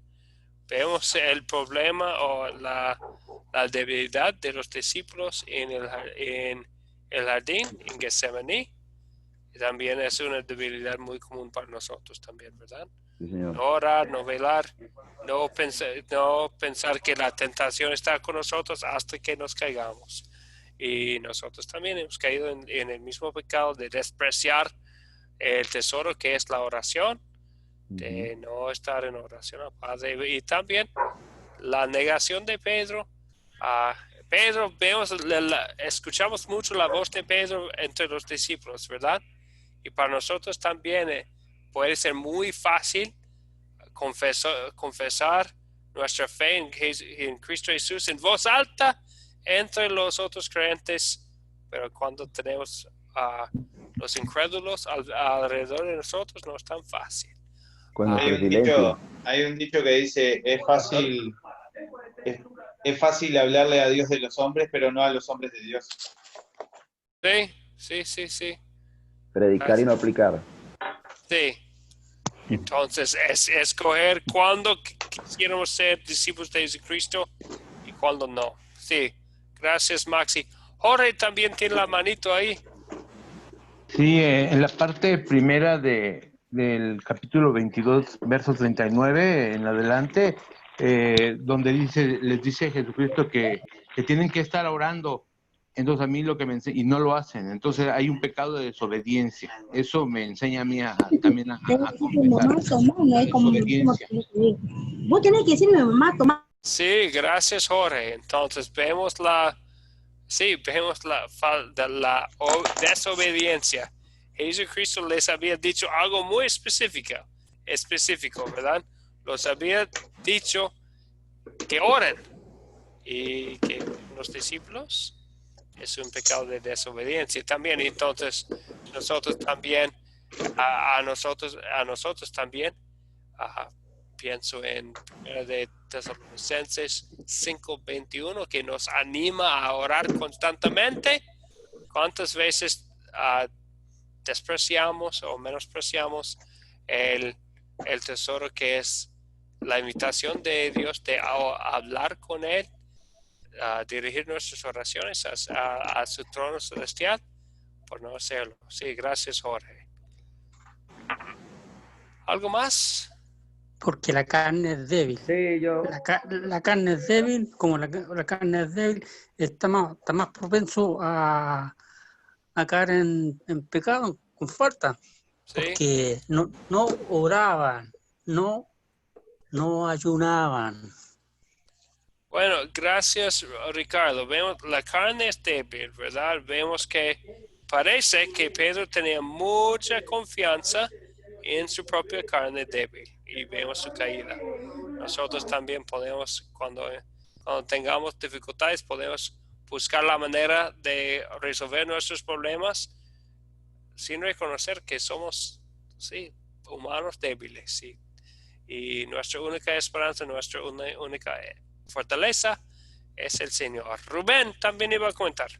Vemos el problema o la debilidad de los discípulos en el jardín, en Getsemaní. Y también es una debilidad muy común para nosotros también, ¿verdad? Sí, señor. No orar, no velar, no pensar que la tentación está con nosotros hasta que nos caigamos. Y nosotros también hemos caído en el mismo pecado de despreciar el tesoro que es la oración, de no estar en oración al Padre. Y también la negación de Pedro. Pedro, escuchamos mucho la voz de Pedro entre los discípulos, ¿verdad? Y para nosotros también puede ser muy fácil confesar nuestra fe en Cristo Jesús en voz alta entre los otros creyentes, pero cuando tenemos a los incrédulos alrededor de nosotros no es tan fácil. Hay un dicho que dice, es fácil hablarle a Dios de los hombres, pero no a los hombres de Dios. Sí. Predicar y no aplicar. Sí. Entonces, es escoger cuándo quisiéramos ser discípulos de Jesucristo y cuándo no. Sí. Gracias, Maxi. Jorge también tiene la manito ahí. Sí, en la parte primera del capítulo 22, verso 39 en adelante, donde les dice Jesucristo que tienen que estar orando. Entonces a mí lo que me enseña, y no lo hacen, entonces hay un pecado de desobediencia. Eso me enseña a mí también a confesar desobediencia. Vos tenés que decirme, mamá, toma. Sí, gracias, Jorge. Entonces vemos la desobediencia. Jesucristo les había dicho algo muy específico, ¿verdad? Los había dicho que oren y que los discípulos es un pecado de desobediencia también. Entonces nosotros también a nosotros también pienso en de Tesalonicenses 5:21 que nos anima a orar constantemente. ¿Cuántas veces despreciamos o menospreciamos el tesoro que es la invitación de Dios de hablar con Él, dirigir nuestras oraciones a su trono celestial, por no hacerlo? Sí, gracias, Jorge. ¿Algo más? Porque la carne es débil. Sí, La carne es débil, como la carne es débil, está más propenso a caer en pecado, con falta. ¿Sí? Porque no oraban, no ayunaban. Bueno, gracias, Ricardo. Vemos la carne es débil, ¿verdad? Vemos que parece que Pedro tenía mucha confianza en su propia carne débil y vemos su caída. Nosotros también podemos, cuando tengamos dificultades, podemos buscar la manera de resolver nuestros problemas sin reconocer que somos, sí, humanos débiles, sí. Y nuestra única esperanza, nuestra única fortaleza es el Señor. Rubén también iba a comentar.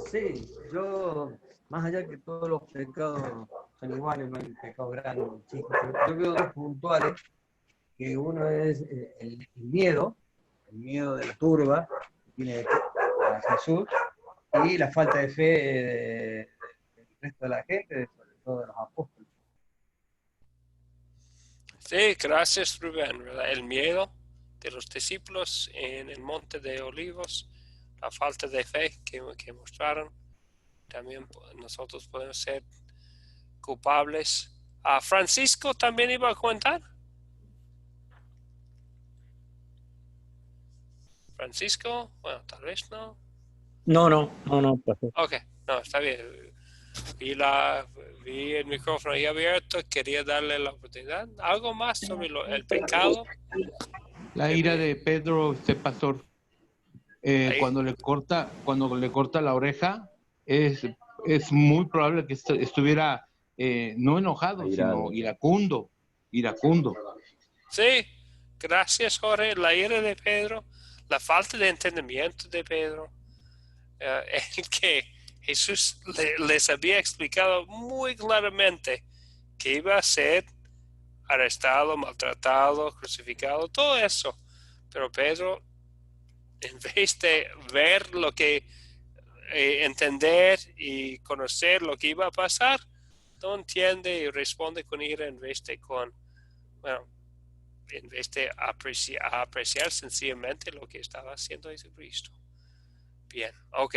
Sí, yo, más allá que todos los pecados son iguales, no hay pecado grande ni chico, yo veo dos puntuales, que uno es el miedo de la turba que tiene a Jesús, y la falta de fe del resto de la gente, sobre todo de los apóstoles. Sí, gracias Rubén, ¿verdad? El miedo de los discípulos en el monte de Olivos, la falta de fe que mostraron, también nosotros podemos ser culpables. Francisco también iba a comentar. Francisco, bueno, tal vez no. No, pastor. Ok, no, está bien. Vi el micrófono ahí abierto, quería darle la oportunidad. ¿Algo más sobre el pecado? La ira de Pedro, pastor, cuando le corta la oreja, es muy probable que estuviera no enojado, sino iracundo. Sí, gracias Jorge. La ira de Pedro, la falta de entendimiento de Pedro, el que Jesús les había explicado muy claramente que iba a ser arrestado, maltratado, crucificado, todo eso. Pero Pedro, en vez de ver lo que, entender y conocer lo que iba a pasar, no entiende y responde con ira en vez de apreciar sencillamente lo que estaba haciendo Jesucristo. Bien, ok.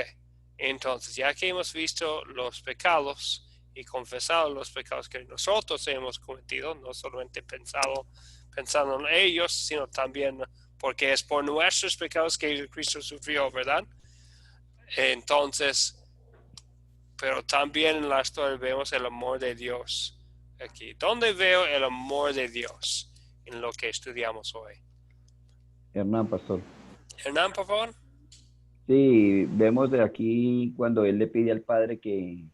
Entonces, ya que hemos visto los pecados y confesado los pecados que nosotros hemos cometido, no solamente pensando en ellos, sino también porque es por nuestros pecados que Jesucristo sufrió, ¿verdad? Entonces, pero también en la historia vemos el amor de Dios aquí. ¿Dónde veo el amor de Dios en lo que estudiamos hoy? Hernán, pastor. Hernán, por favor. Sí, vemos de aquí cuando él le pide al Padre que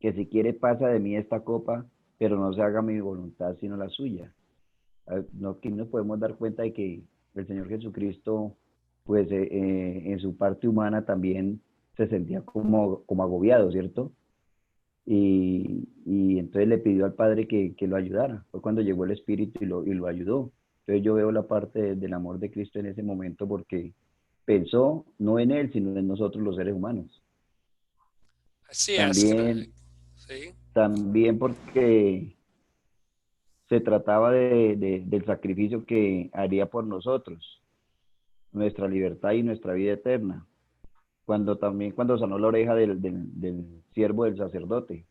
si quiere pasa de mí esta copa, pero no se haga mi voluntad sino la suya. Aquí nos podemos dar cuenta de que el Señor Jesucristo, pues en su parte humana también se sentía como agobiado, ¿cierto? Y entonces le pidió al Padre que lo ayudara. Fue cuando llegó el Espíritu y lo ayudó. Entonces yo veo la parte del amor de Cristo en ese momento porque pensó no en Él, sino en nosotros los seres humanos. Así también, es. Sí. También porque se trataba del sacrificio que haría por nosotros, nuestra libertad y nuestra vida eterna. Cuando sanó la oreja del siervo del sacerdote,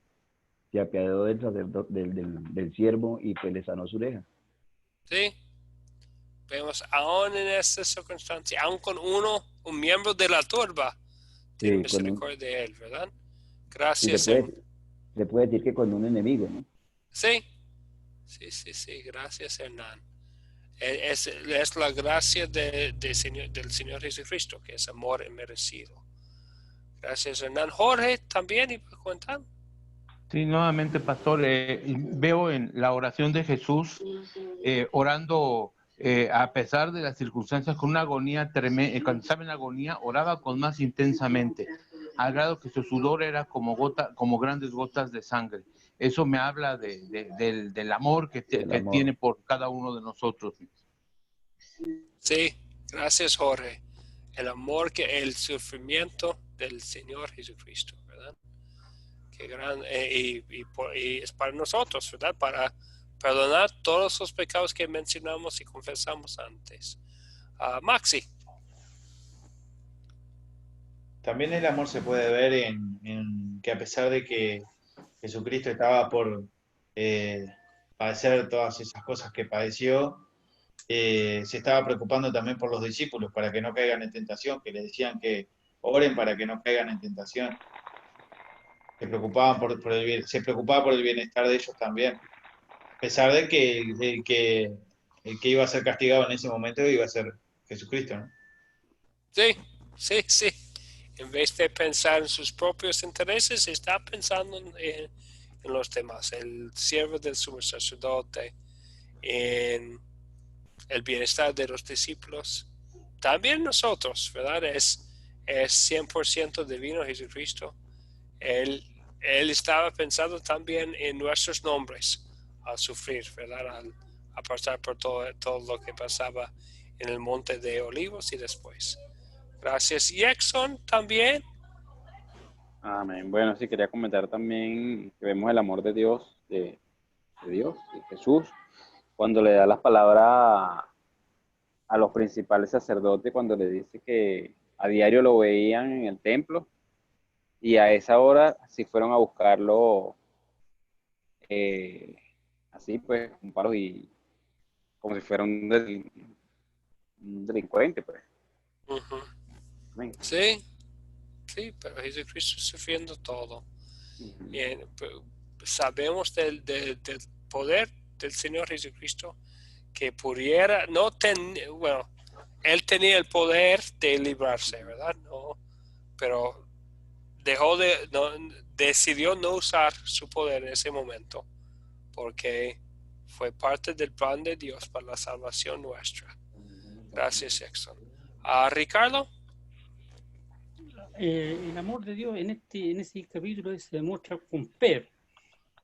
se apiadó del siervo y pues le sanó su oreja. Sí. Vemos aún en esta circunstancia, aún con un miembro de la turba, tiene misericordia de él, ¿verdad? Gracias. Se puede decir que con un enemigo, ¿no? Sí. Gracias, Hernán. Es la gracia del Señor Jesucristo, que es amor inmerecido. Gracias, Hernán. Jorge, también iba a contar. Sí, nuevamente, pastor, veo en la oración de Jesús orando a pesar de las circunstancias con una agonía tremenda. Cuando estaba en agonía, oraba con más intensamente, al grado que su sudor era como grandes gotas de sangre. Eso me habla del amor que tiene por cada uno de nosotros. Sí, gracias, Jorge. El sufrimiento del Señor Jesucristo, ¿verdad? Qué gran, y es para nosotros, ¿verdad? Para perdonar todos los pecados que mencionamos y confesamos antes. Maxi. También el amor se puede ver en que a pesar de que Jesucristo estaba por padecer todas esas cosas que padeció, se estaba preocupando también por los discípulos para que no caigan en tentación, que le decían que oren para que no caigan en tentación. Se preocupaba por el bienestar de ellos también. A pesar de que el que iba a ser castigado en ese momento iba a ser Jesucristo, ¿no? Sí. En vez de pensar en sus propios intereses, está pensando en los demás, el siervo del sumo sacerdote, en el bienestar de los discípulos. También nosotros, ¿verdad? Es 100% divino Jesucristo. Él estaba pensando también en nuestros nombres al sufrir, ¿verdad? A pasar por todo lo que pasaba en el Monte de Olivos y después. Gracias. Jackson también. Amén. Bueno, sí, quería comentar también que vemos el amor de Dios, de Jesús, cuando le da las palabras a los principales sacerdotes, cuando le dice que a diario lo veían en el templo y a esa hora sí fueron a buscarlo así pues, con palos y como si fuera un delincuente, pues. Uh-huh. Amén. Sí, pero Jesucristo sufriendo todo. Uh-huh. Bien, sabemos del poder del Señor Jesucristo que pudiera, Él tenía el poder de librarse, ¿verdad? No, pero decidió no usar su poder en ese momento porque fue parte del plan de Dios para la salvación nuestra. Gracias, Jackson. Ricardo. El amor de Dios en ese capítulo se demuestra con Pedro,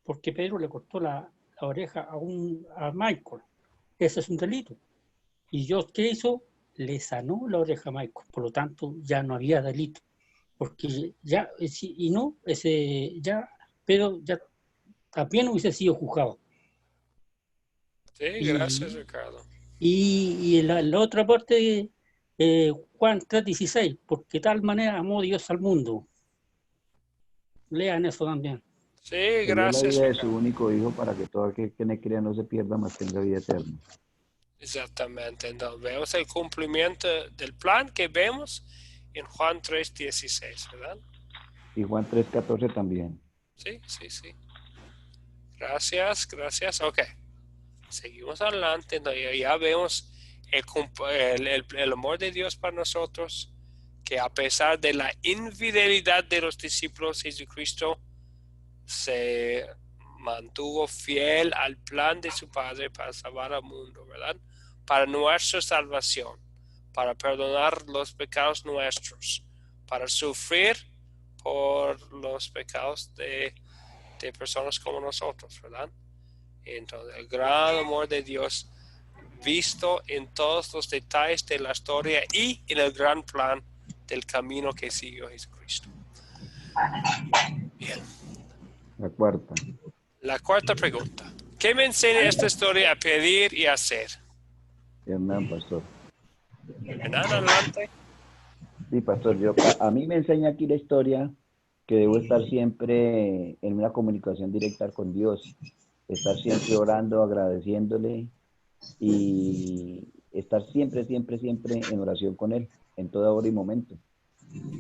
porque Pedro le cortó la oreja a Michael. Ese es un delito. Y Dios, ¿qué hizo? Le sanó la oreja a Michael, por lo tanto ya no había delito, porque Pedro ya también hubiese sido juzgado. Sí, gracias, Ricardo. Y la otra parte, Juan 3:16, porque tal manera amó Dios al mundo. Lean eso también. Sí, dio gracias, la vida de Ricardo. su único hijo para que todo aquel que en él crea no se pierda, mas tenga vida eterna. Exactamente. Entonces vemos el cumplimiento del plan que vemos en Juan 3:16, ¿verdad? Y Juan 3:14 también. Sí. Gracias. Ok. Seguimos adelante. Entonces, ya vemos el amor de Dios para nosotros, que a pesar de la infidelidad de los discípulos, Jesucristo se mantuvo fiel al plan de su Padre para salvar al mundo, ¿verdad? Para nuestra salvación, para perdonar los pecados nuestros, para sufrir por los pecados de personas como nosotros, ¿verdad? Entonces, el gran amor de Dios visto en todos los detalles de la historia y en el gran plan del camino que siguió Jesucristo. Bien. La cuarta pregunta. ¿Qué me enseña esta historia a pedir y a hacer? Hernán, pastor. Hernán, adelante. Sí, pastor, a mí me enseña aquí la historia que debo estar siempre en una comunicación directa con Dios, estar siempre orando, agradeciéndole y estar siempre en oración con Él, en toda hora y momento.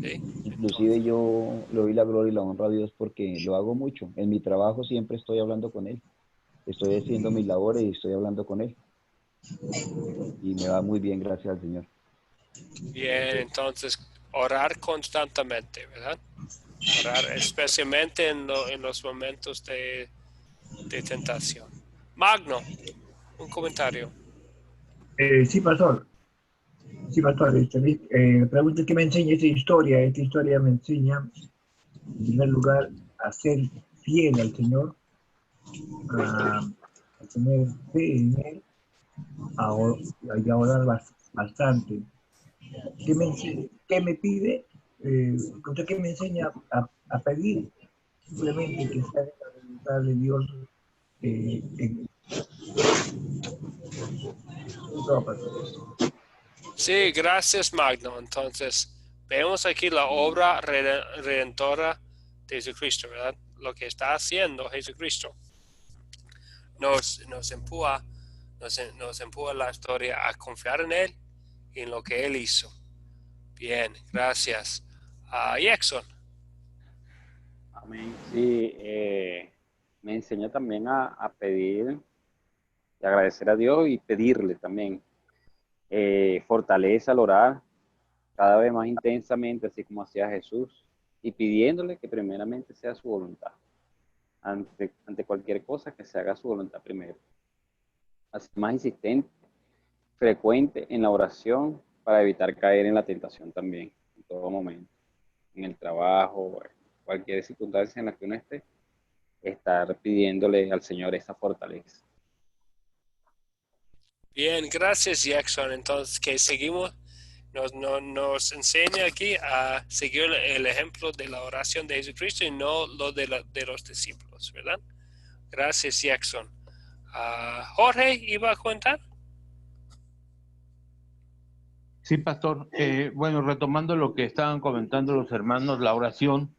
Sí. Inclusive yo le doy la gloria y la honra a Dios porque lo hago mucho. En mi trabajo siempre estoy hablando con Él. Estoy haciendo mis labores y estoy hablando con Él. Y me va muy bien, gracias al Señor. Bien, entonces orar constantemente, ¿verdad? Orar especialmente en los momentos de tentación. Magno, un comentario. Sí, pastor. Me pregunto qué me enseña esta historia. Esta historia me enseña, en primer lugar, a ser fiel al Señor, a tener fe en Él, a orar bastante. ¿Qué me pide? ¿Qué me enseña a pedir? Simplemente que sea la voluntad de Dios. Sí, gracias, Magno. Entonces, vemos aquí la obra redentora de Jesucristo, ¿verdad? Lo que está haciendo Jesucristo nos empuja la historia a confiar en Él y en lo que Él hizo. Bien, gracias. Jackson. Amén. Sí, me enseña también a pedir y agradecer a Dios y pedirle también fortaleza al orar cada vez más intensamente, así como hacía Jesús, y pidiéndole que primeramente sea su voluntad. Ante cualquier cosa, que se haga su voluntad primero. Así más insistente, frecuente en la oración para evitar caer en la tentación también, en todo momento. En el trabajo, cualquier circunstancia en la que uno esté, estar pidiéndole al Señor esa fortaleza. Bien, gracias Jackson. Entonces, que seguimos, nos enseña aquí a seguir el ejemplo de la oración de Jesucristo y no lo de los discípulos, ¿verdad? Gracias Jackson. Jorge, ¿iba a contar? Sí, pastor. Bueno, retomando lo que estaban comentando los hermanos, la oración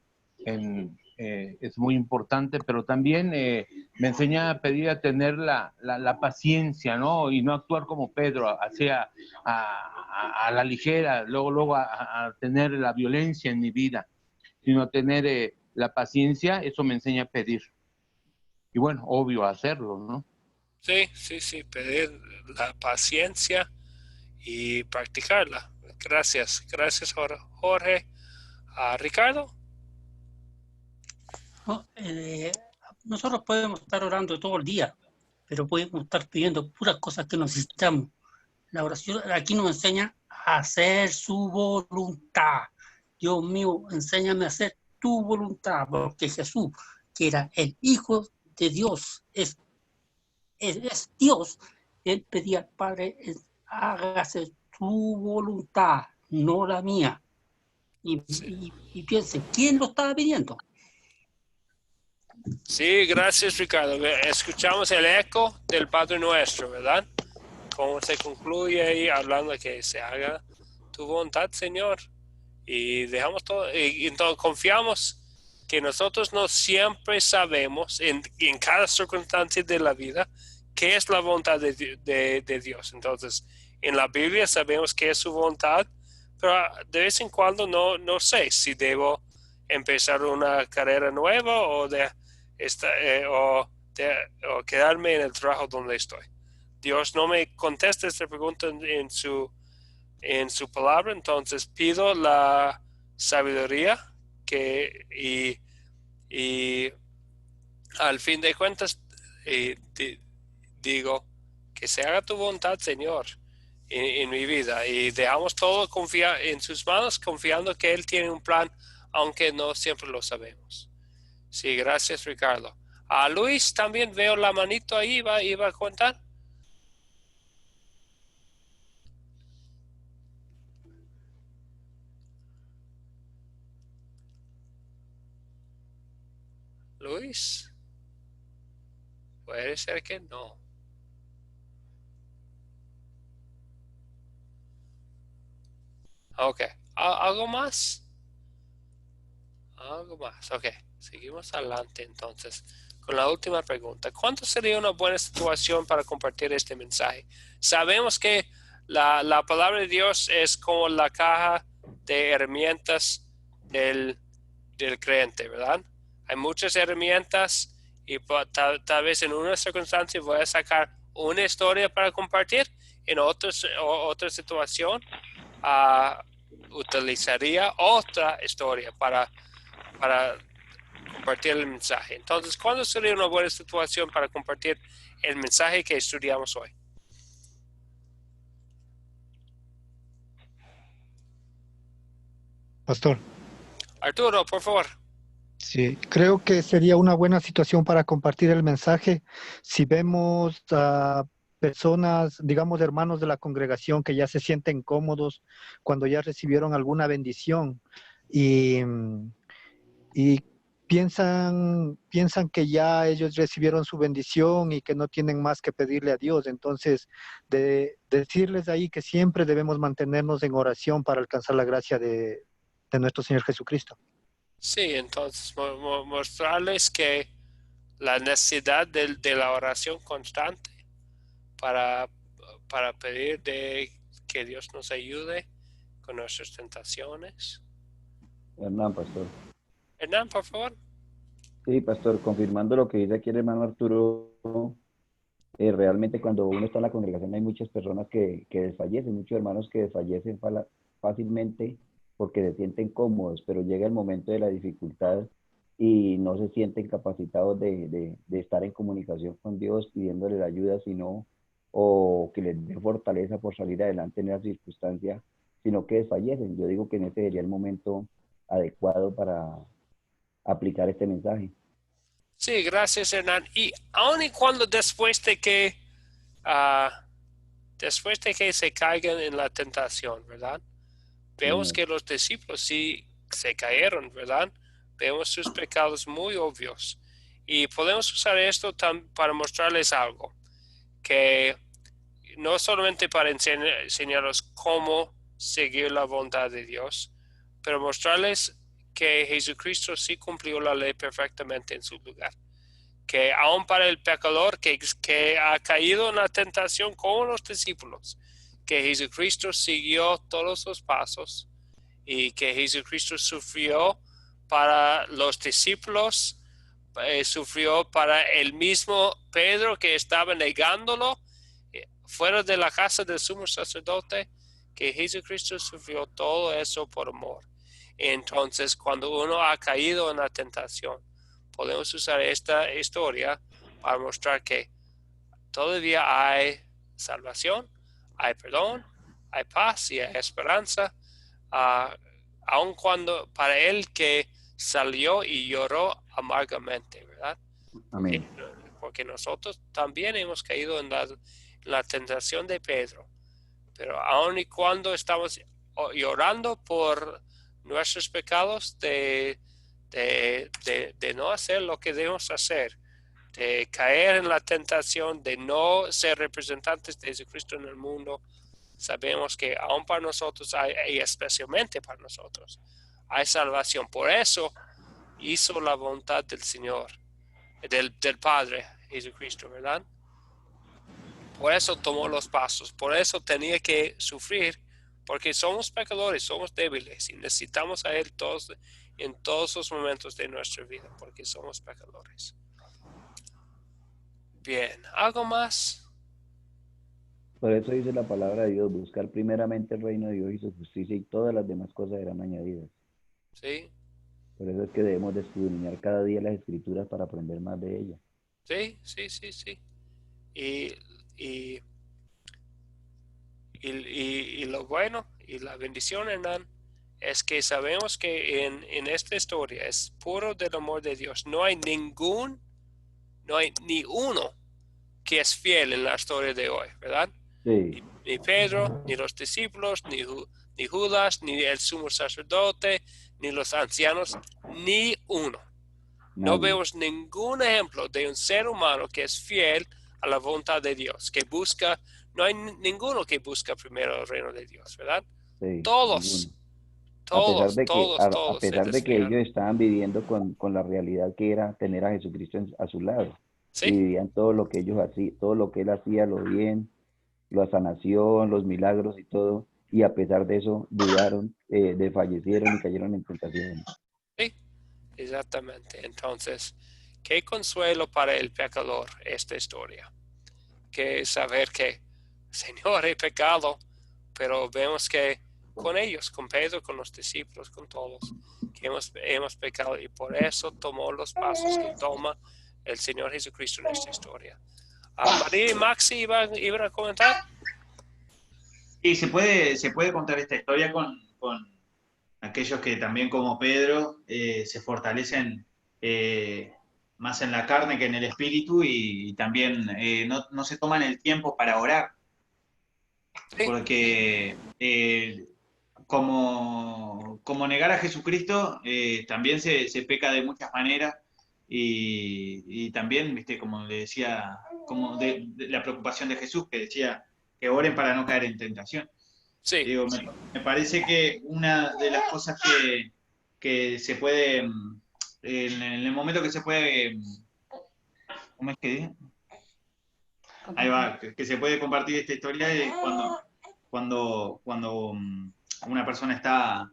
es muy importante, pero también me enseña a pedir a tener la paciencia, ¿no? Y no actuar como Pedro, hacia a la ligera, luego a tener la violencia en mi vida, sino tener la paciencia. Eso me enseña a pedir. Y bueno, obvio, hacerlo, ¿no? Sí, pedir la paciencia y practicarla. Gracias Jorge. Ricardo. Nosotros podemos estar orando todo el día, pero podemos estar pidiendo puras cosas que necesitamos. La oración aquí nos enseña a hacer su voluntad. Dios mío, enséñame a hacer tu voluntad, porque Jesús, que era el Hijo de Dios, es Dios, él pedía al Padre, hágase tu voluntad, no la mía. Y piensen, ¿quién lo estaba pidiendo? Sí, gracias Ricardo. Escuchamos el eco del Padre Nuestro, ¿verdad? Cómo se concluye ahí hablando de que se haga tu voluntad, Señor. Y dejamos todo, y entonces confiamos que nosotros no siempre sabemos en cada circunstancia de la vida qué es la voluntad de Dios. Entonces, en la Biblia sabemos qué es su voluntad, pero de vez en cuando no sé si debo empezar una carrera nueva o quedarme en el trabajo donde estoy. Dios no me contesta esta pregunta en su palabra, entonces pido la sabiduría y al fin de cuentas digo que se haga tu voluntad, Señor, en mi vida, y dejamos todo en sus manos, confiando que Él tiene un plan, aunque no siempre lo sabemos. Sí, gracias Ricardo. Luis, también veo la manito ahí, iba a contar. Luis, puede ser que no. Ok, ¿algo más? Algo más, ok. Seguimos adelante entonces con la última pregunta. ¿Cuánto sería una buena situación para compartir este mensaje? Sabemos que la palabra de Dios es como la caja de herramientas del creyente, ¿verdad? Hay muchas herramientas y tal vez en una circunstancia voy a sacar una historia para compartir, en otra situación utilizaría otra historia para compartir el mensaje. Entonces, ¿cuándo sería una buena situación para compartir el mensaje que estudiamos hoy? Pastor. Arturo, por favor. Sí, creo que sería una buena situación para compartir el mensaje si vemos a personas, digamos, hermanos de la congregación que ya se sienten cómodos cuando ya recibieron alguna bendición y piensan que ya ellos recibieron su bendición y que no tienen más que pedirle a Dios. Entonces, decirles ahí que siempre debemos mantenernos en oración para alcanzar la gracia de nuestro Señor Jesucristo. Sí, entonces mostrarles que la necesidad de la oración constante para pedir que Dios nos ayude con nuestras tentaciones. Hernán, pastor. Hernán, por favor. Sí, pastor, confirmando lo que dice aquí el hermano Arturo, realmente cuando uno está en la congregación hay muchas personas que desfallecen, muchos hermanos que desfallecen fácilmente porque se sienten cómodos, pero llega el momento de la dificultad y no se sienten capacitados de estar en comunicación con Dios pidiéndole la ayuda, sino, o que les dé fortaleza por salir adelante en esa circunstancia, sino que desfallecen. Yo digo que en ese sería el momento adecuado para aplicar este mensaje. Sí, gracias, Hernán. Y aun y cuando después de que se caigan en la tentación, ¿verdad? Vemos que los discípulos sí se cayeron, ¿verdad? Vemos sus pecados muy obvios. Y podemos usar esto para mostrarles algo, que no solamente para enseñarlos cómo seguir la voluntad de Dios, pero mostrarles que Jesucristo sí cumplió la ley perfectamente en su lugar. Que aun para el pecador que ha caído en la tentación como los discípulos, que Jesucristo siguió todos los pasos y que Jesucristo sufrió para los discípulos, sufrió para el mismo Pedro que estaba negándolo fuera de la casa del sumo sacerdote, que Jesucristo sufrió todo eso por amor. Entonces, cuando uno ha caído en la tentación, podemos usar esta historia para mostrar que todavía hay salvación, hay perdón, hay paz y hay esperanza, aun cuando para él que salió y lloró amargamente, ¿verdad? Amén. Porque nosotros también hemos caído en la tentación de Pedro, pero aun y cuando estamos llorando por nuestros pecados de no hacer lo que debemos hacer, de caer en la tentación de no ser representantes de Jesucristo en el mundo, sabemos que aún para nosotros y especialmente para nosotros hay salvación. Por eso hizo la voluntad del Señor, del Padre Jesucristo, ¿verdad? Por eso tomó los pasos, por eso tenía que sufrir, porque somos pecadores, somos débiles y necesitamos a Él en todos los momentos de nuestra vida, porque somos pecadores. Bien, ¿algo más? Por eso dice la palabra de Dios, buscar primeramente el reino de Dios y su justicia y todas las demás cosas serán añadidas. Sí. Por eso es que debemos de escudriñar cada día las escrituras para aprender más de ellas. Sí. Y lo bueno y la bendición, Hernán, es que sabemos que en esta historia es puro del amor de Dios. No hay ni uno que es fiel en la historia de hoy, ¿verdad? Sí. Ni Pedro, ni los discípulos, ni Judas, ni el sumo sacerdote, ni los ancianos, ni uno. No vemos ningún ejemplo de un ser humano que es fiel a la voluntad de Dios, que busca, no hay ninguno que busca primero el reino de Dios, ¿verdad? Sí, Todos. A pesar de que desviaron. ellos estaban viviendo con la realidad que era tener a Jesucristo a su lado. ¿Sí? Y vivían todo lo que ellos hacían, todo lo que él hacía, lo bien, la sanación, los milagros y todo. Y a pesar de eso, dudaron, desfallecieron y cayeron en tentación. Sí, exactamente. Entonces, qué consuelo para el pecador esta historia. Que saber que, Señor, he pecado, pero vemos que con ellos, con Pedro, con los discípulos, con todos, que hemos pecado y por eso tomó los pasos que toma el Señor Jesucristo en esta historia. María y Maxi iban a comentar. Sí, se puede contar esta historia con aquellos que también como Pedro se fortalecen más en la carne que en el espíritu y también no se toman el tiempo para orar. Sí. Porque como negar a Jesucristo también se peca de muchas maneras y también, viste, como le decía, como de la preocupación de Jesús que decía que oren para no caer en tentación. Sí. Digo, me parece que una de las cosas que se puede, en el momento que se puede, ¿cómo es que dice? Ahí va, que se puede compartir esta historia es cuando una persona está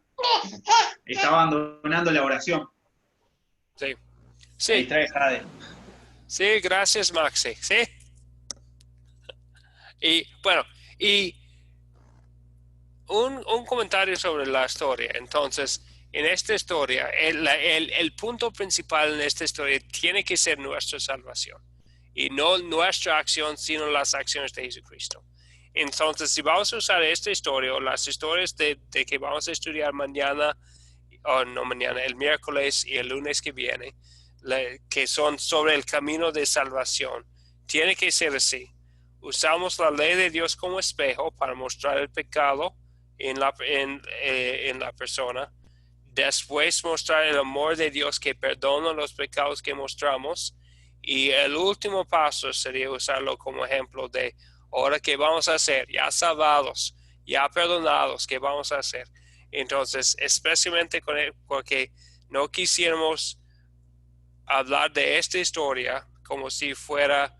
Está abandonando la oración. Sí. Sí. Ahí trae Jade. Sí, gracias, Maxi. Sí. Y bueno, y un comentario sobre la historia. Entonces, en esta historia, el punto principal en esta historia tiene que ser nuestra salvación. Y no nuestra acción, sino las acciones de Jesucristo. Entonces, si vamos a usar esta historia o las historias de que vamos a estudiar mañana, o no mañana, el miércoles y el lunes que viene, que son sobre el camino de salvación, tiene que ser así. Usamos la ley de Dios como espejo para mostrar el pecado en la persona. Después mostrar el amor de Dios que perdona los pecados que mostramos. Y el último paso sería usarlo como ejemplo de ahora qué vamos a hacer, ya salvados, ya perdonados, ¿qué vamos a hacer? Entonces, especialmente porque no quisiéramos hablar de esta historia como si fuera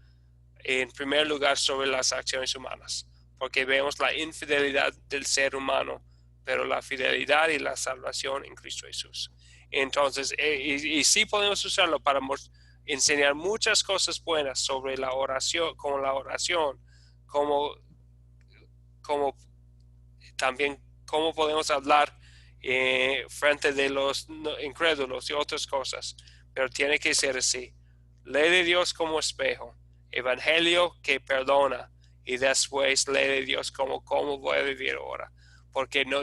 en primer lugar sobre las acciones humanas, porque vemos la infidelidad del ser humano, pero la fidelidad y la salvación en Cristo Jesús. Entonces, y sí podemos usarlo para enseñar muchas cosas buenas sobre la oración, como también cómo podemos hablar frente de los incrédulos y otras cosas, pero tiene que ser así. Ley de Dios como espejo, evangelio que perdona, y después ley de Dios como cómo voy a vivir ahora, porque no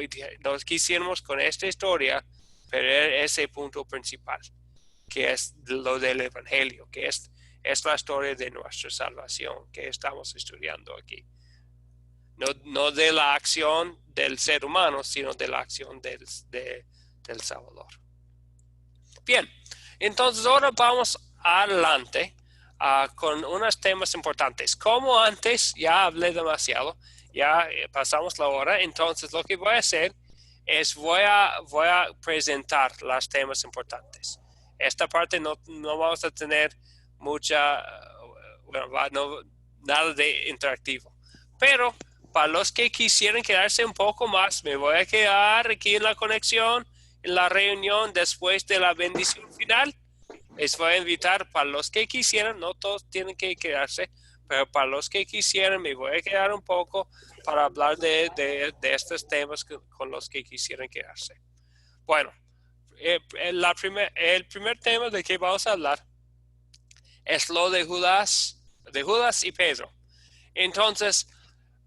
quisiéramos con esta historia perder ese punto principal, que es lo del evangelio, que es la historia de nuestra salvación que estamos estudiando aquí. No de la acción del ser humano, sino de la acción del Salvador. Bien, entonces ahora vamos adelante con unos temas importantes. Como antes ya hablé demasiado, ya pasamos la hora, entonces lo que voy a hacer es voy a presentar los temas importantes. Esta parte no vamos a tener nada de interactivo, pero para los que quisieran quedarse un poco más, me voy a quedar aquí en la conexión, en la reunión después de la bendición final. Les voy a invitar para los que quisieran, no todos tienen que quedarse, pero para los que quisieran me voy a quedar un poco para hablar de estos temas con los que quisieran quedarse. Bueno, el primer tema de que vamos a hablar es lo de Judas y Pedro. Entonces,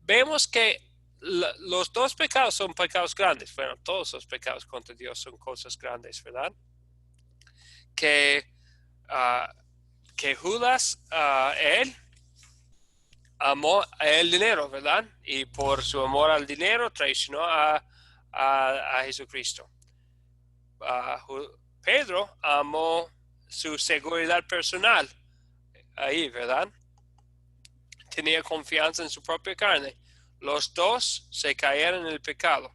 vemos que los dos pecados son pecados grandes. Bueno, todos los pecados contra Dios son cosas grandes, ¿verdad? Que Judas, él amó el dinero, ¿verdad? Y por su amor al dinero traicionó a Jesucristo. Pedro amó su seguridad personal ahí, ¿verdad? Tenía confianza en su propia carne. Los dos se cayeron en el pecado.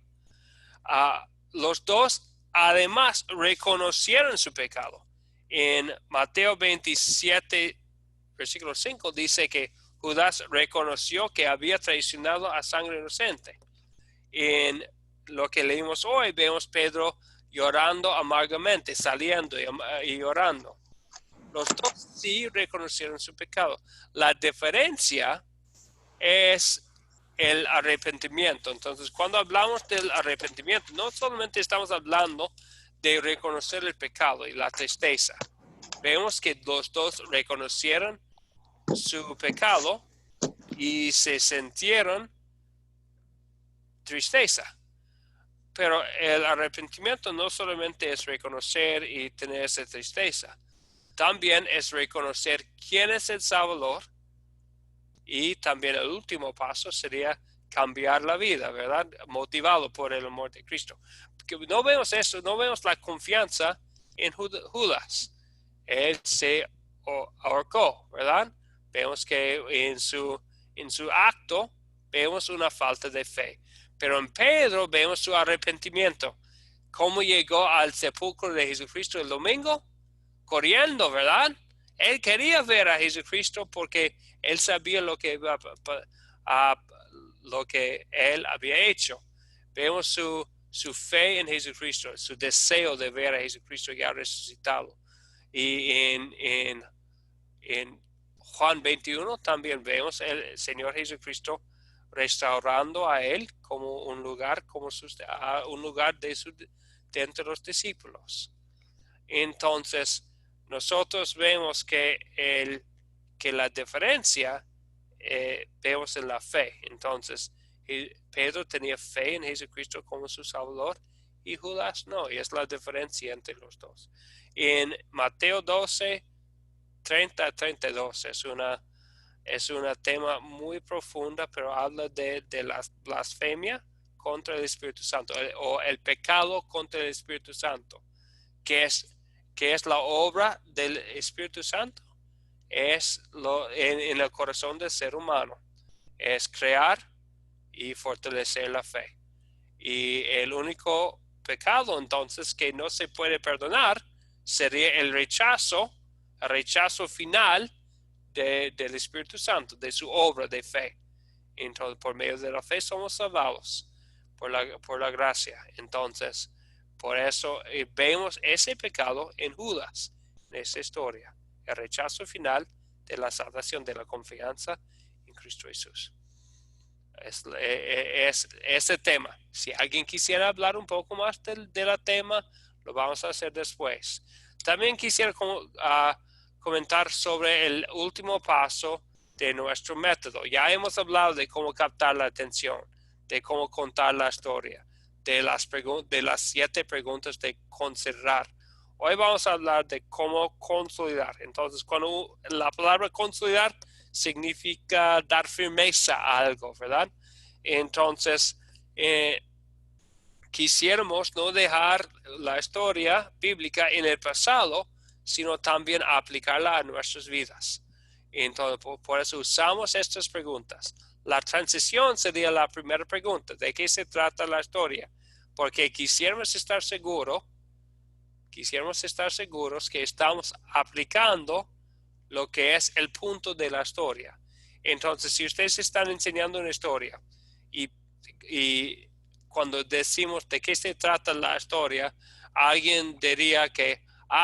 Los dos además reconocieron su pecado. En Mateo 27, versículo 5, dice que Judas reconoció que había traicionado a sangre inocente. En lo que leímos hoy, vemos Pedro llorando amargamente, saliendo y llorando. Los dos sí reconocieron su pecado. La diferencia es el arrepentimiento. Entonces, cuando hablamos del arrepentimiento, no solamente estamos hablando de reconocer el pecado y la tristeza. Vemos que los dos reconocieron su pecado y se sintieron tristeza. Pero el arrepentimiento no solamente es reconocer y tener esa tristeza, también es reconocer quién es el Salvador, y también el último paso sería cambiar la vida, ¿verdad? Motivado por el amor de Cristo. Porque no vemos eso, no vemos la confianza en Judas. Él se ahorcó, ¿verdad? Vemos que en su acto vemos una falta de fe. Pero en Pedro vemos su arrepentimiento. ¿Cómo llegó al sepulcro de Jesucristo el domingo? Corriendo, ¿verdad? Él quería ver a Jesucristo porque él sabía lo que él había hecho. Vemos su su fe en Jesucristo, su deseo de ver a Jesucristo ya resucitado. Y en Juan 21 también vemos el Señor Jesucristo restaurando a él como un lugar, un lugar de entre los discípulos. Entonces, nosotros vemos que la diferencia vemos en la fe. Entonces, Pedro tenía fe en Jesucristo como su Salvador y Judas no, y es la diferencia entre los dos. En Mateo 12, 30 a 32 es un tema muy profunda, pero habla de la blasfemia contra el Espíritu Santo, o el pecado contra el Espíritu Santo. ¿Qué es la obra del Espíritu Santo? Es en el corazón del ser humano. Es crear y fortalecer la fe. Y el único pecado entonces que no se puede perdonar sería el rechazo final del Espíritu Santo, de su obra de fe. Entonces, por medio de la fe somos salvados por la gracia. Entonces, por eso vemos ese pecado en Judas, en esa historia. El rechazo final de la salvación, de la confianza en Cristo Jesús. Es ese tema. Si alguien quisiera hablar un poco más del tema, lo vamos a hacer después. También quisiera comentar sobre el último paso de nuestro método. Ya hemos hablado de cómo captar la atención, de cómo contar la historia, de las 7 preguntas de considerar. Hoy vamos a hablar de cómo consolidar. Entonces, cuando la palabra consolidar significa dar firmeza a algo, ¿verdad? Entonces, quisiéramos no dejar la historia bíblica en el pasado, sino también aplicarla a nuestras vidas. Entonces, por eso usamos estas preguntas. La transición sería la primera pregunta. ¿De qué se trata la historia? Porque quisiéramos estar seguros que estamos aplicando lo que es el punto de la historia. Entonces, si ustedes están enseñando una historia y cuando decimos de qué se trata la historia, alguien diría que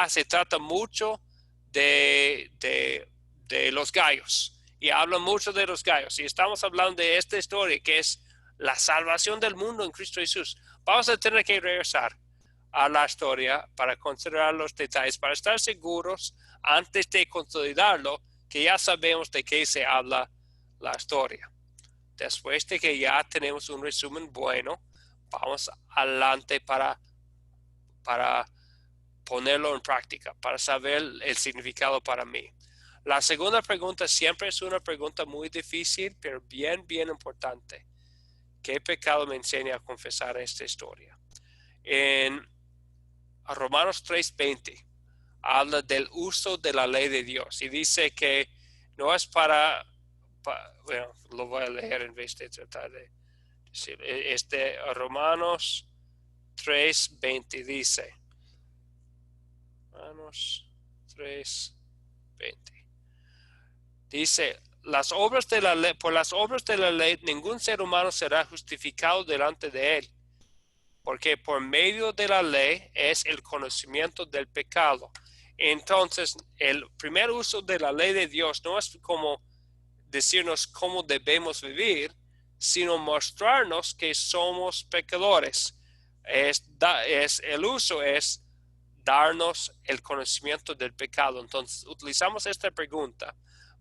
se trata mucho de los gallos y habla mucho de los gallos y estamos hablando de esta historia que es la salvación del mundo en Cristo Jesús. Vamos a tener que regresar a la historia para considerar los detalles, para estar seguros antes de consolidarlo que ya sabemos de qué se habla la historia. Después de que ya tenemos un resumen bueno, vamos adelante para ponerlo en práctica, para saber el significado para mí. La segunda pregunta siempre es una pregunta muy difícil, pero bien importante. ¿Qué pecado me enseña a confesar esta historia? En Romanos 3:20 habla del uso de la ley de Dios y dice que no es bueno, lo voy a leer en vez de tratar de decir. Romanos 3:20 dice, Romanos 3:20 dice, por las obras de la ley ningún ser humano será justificado delante de él, porque por medio de la ley es el conocimiento del pecado. Entonces, el primer uso de la ley de Dios no es como decirnos cómo debemos vivir, sino mostrarnos que somos pecadores. El uso es darnos el conocimiento del pecado. Entonces, utilizamos esta pregunta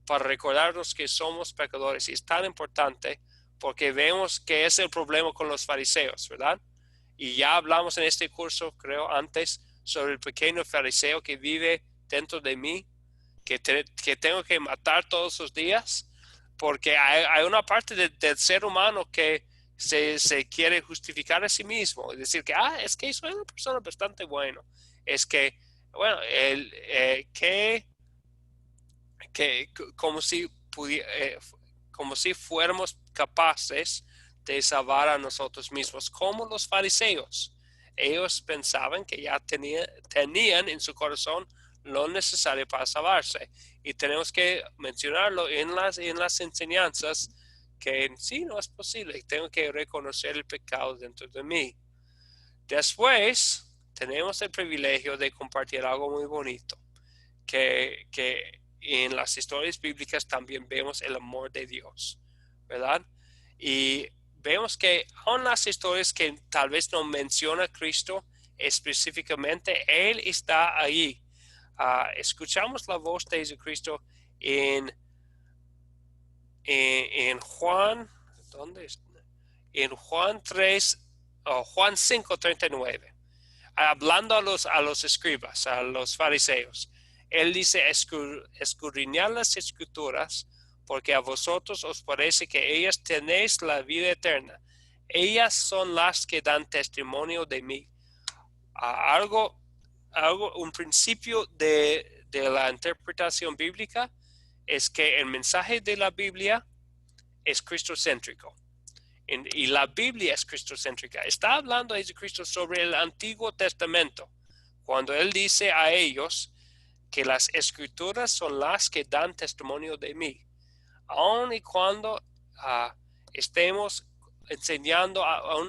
para recordarnos que somos pecadores. Y es tan importante porque vemos que es el problema con los fariseos, ¿verdad? Y ya hablamos en este curso, creo, antes, sobre el pequeño fariseo que vive dentro de mí, que tengo que matar todos los días, porque hay una parte del ser humano que se quiere justificar a sí mismo, y decir que, es que soy una persona bastante buena. Es que, bueno, como si fuéramos capaces de salvar a nosotros mismos, como los fariseos. Ellos pensaban que ya tenían en su corazón lo necesario para salvarse. Y tenemos que mencionarlo en las enseñanzas, que sí, no es posible. Tengo que reconocer el pecado dentro de mí. Después, tenemos el privilegio de compartir algo muy bonito, que en las historias bíblicas también vemos el amor de Dios, ¿verdad? Y vemos que aun las historias que tal vez no menciona a Cristo específicamente, Él está ahí. Escuchamos la voz de Jesucristo en Juan, ¿dónde está? En Juan 3, Juan 5:39, hablando a los escribas, a los fariseos. Él dice, escudriñad las escrituras, porque a vosotros os parece que ellas tenéis la vida eterna. Ellas son las que dan testimonio de mí. Un principio de la interpretación bíblica es que el mensaje de la Biblia es cristocéntrico. Y la Biblia es cristocéntrica. Está hablando de Jesucristo sobre el Antiguo Testamento, cuando Él dice a ellos que las escrituras son las que dan testimonio de mí. Aun y cuando estemos enseñando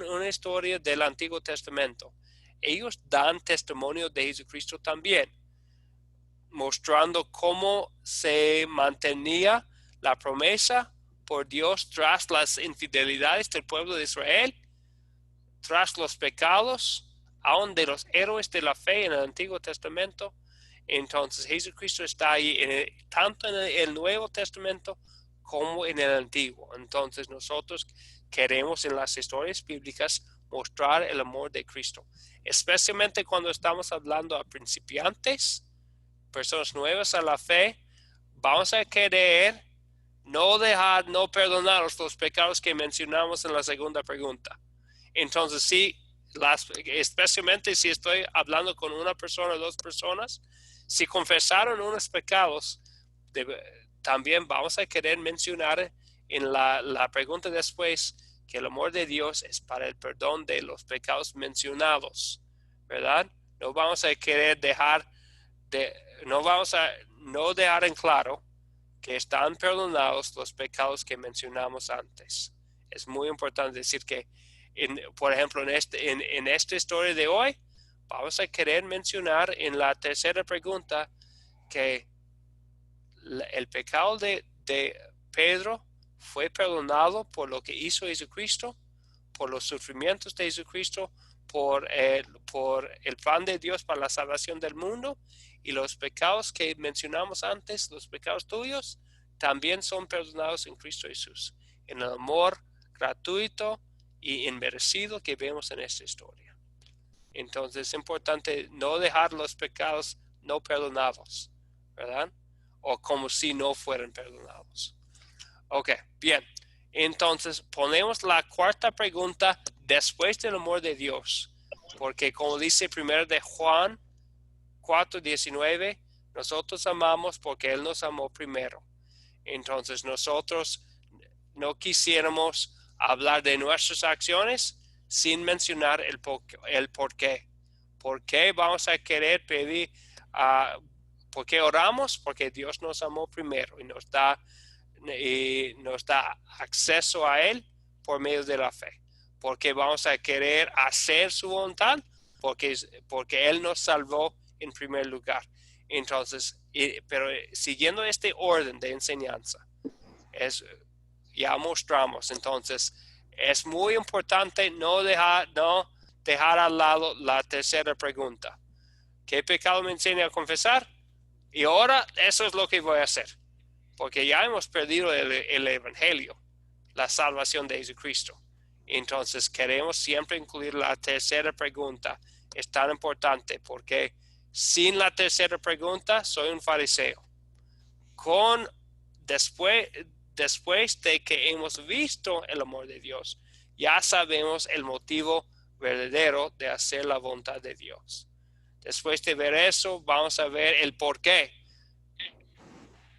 una historia del Antiguo Testamento, ellos dan testimonio de Jesucristo también, mostrando cómo se mantenía la promesa por Dios tras las infidelidades del pueblo de Israel, tras los pecados, aún de los héroes de la fe en el Antiguo Testamento. Entonces Jesucristo está ahí tanto en el Nuevo Testamento como en el Antiguo. Entonces nosotros queremos en las historias bíblicas mostrar el amor de Cristo, especialmente cuando estamos hablando a principiantes, personas nuevas a la fe. Vamos a querer no perdonar los pecados que mencionamos en la segunda pregunta. Entonces sí, especialmente si estoy hablando con una persona o dos personas, si confesaron unos pecados, también vamos a querer mencionar en la pregunta después que el amor de Dios es para el perdón de los pecados mencionados, ¿verdad? No vamos a querer dejar en claro que están perdonados los pecados que mencionamos antes. Es muy importante decir que, por ejemplo, en esta historia de hoy, vamos a querer mencionar en la tercera pregunta que el pecado de Pedro fue perdonado por lo que hizo Jesucristo, por los sufrimientos de Jesucristo, por el plan de Dios para la salvación del mundo, y los pecados que mencionamos antes, los pecados tuyos, también son perdonados en Cristo Jesús, en el amor gratuito y inmerecido que vemos en esta historia. Entonces es importante no dejar los pecados no perdonados, ¿verdad? O como si no fueran perdonados. Ok, bien. Entonces ponemos la cuarta pregunta después del amor de Dios, porque como dice 1 de Juan 4:19, nosotros amamos porque Él nos amó primero. Entonces nosotros no quisiéramos hablar de nuestras acciones sin mencionar el por qué. ¿Por qué vamos a querer pedir? ¿Por qué oramos? Porque Dios nos amó primero y nos da acceso a Él por medio de la fe. Porque vamos a querer hacer su voluntad, porque Él nos salvó en primer lugar. Entonces, pero siguiendo este orden de enseñanza, ya mostramos. Entonces, es muy importante no dejar al lado la tercera pregunta. ¿Qué pecado me enseña a confesar? Y ahora eso es lo que voy a hacer. Porque ya hemos perdido el evangelio, la salvación de Jesucristo. Entonces queremos siempre incluir la tercera pregunta. Es tan importante porque sin la tercera pregunta soy un fariseo. Después de que hemos visto el amor de Dios, ya sabemos el motivo verdadero de hacer la voluntad de Dios. Después de ver eso, vamos a ver el por qué.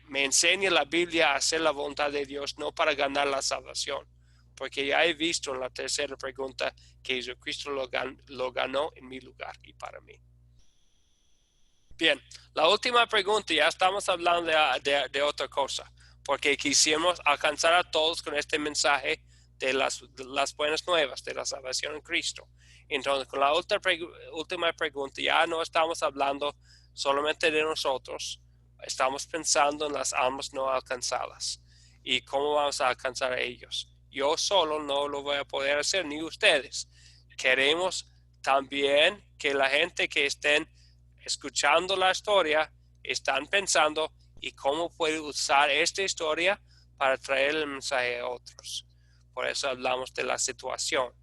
Me enseña la Biblia a hacer la voluntad de Dios, no para ganar la salvación, porque ya he visto en la tercera pregunta que Jesucristo lo ganó en mi lugar y para mí. Bien, la última pregunta, ya estamos hablando de otra cosa, porque quisimos alcanzar a todos con este mensaje de las buenas nuevas, de la salvación en Cristo. Entonces, con la última pregunta, ya no estamos hablando solamente de nosotros, estamos pensando en las almas no alcanzadas y cómo vamos a alcanzar a ellos. Yo solo no lo voy a poder hacer, ni ustedes. Queremos también que la gente que estén escuchando la historia están pensando y cómo puede usar esta historia para traer el mensaje a otros. Por eso hablamos de la situación.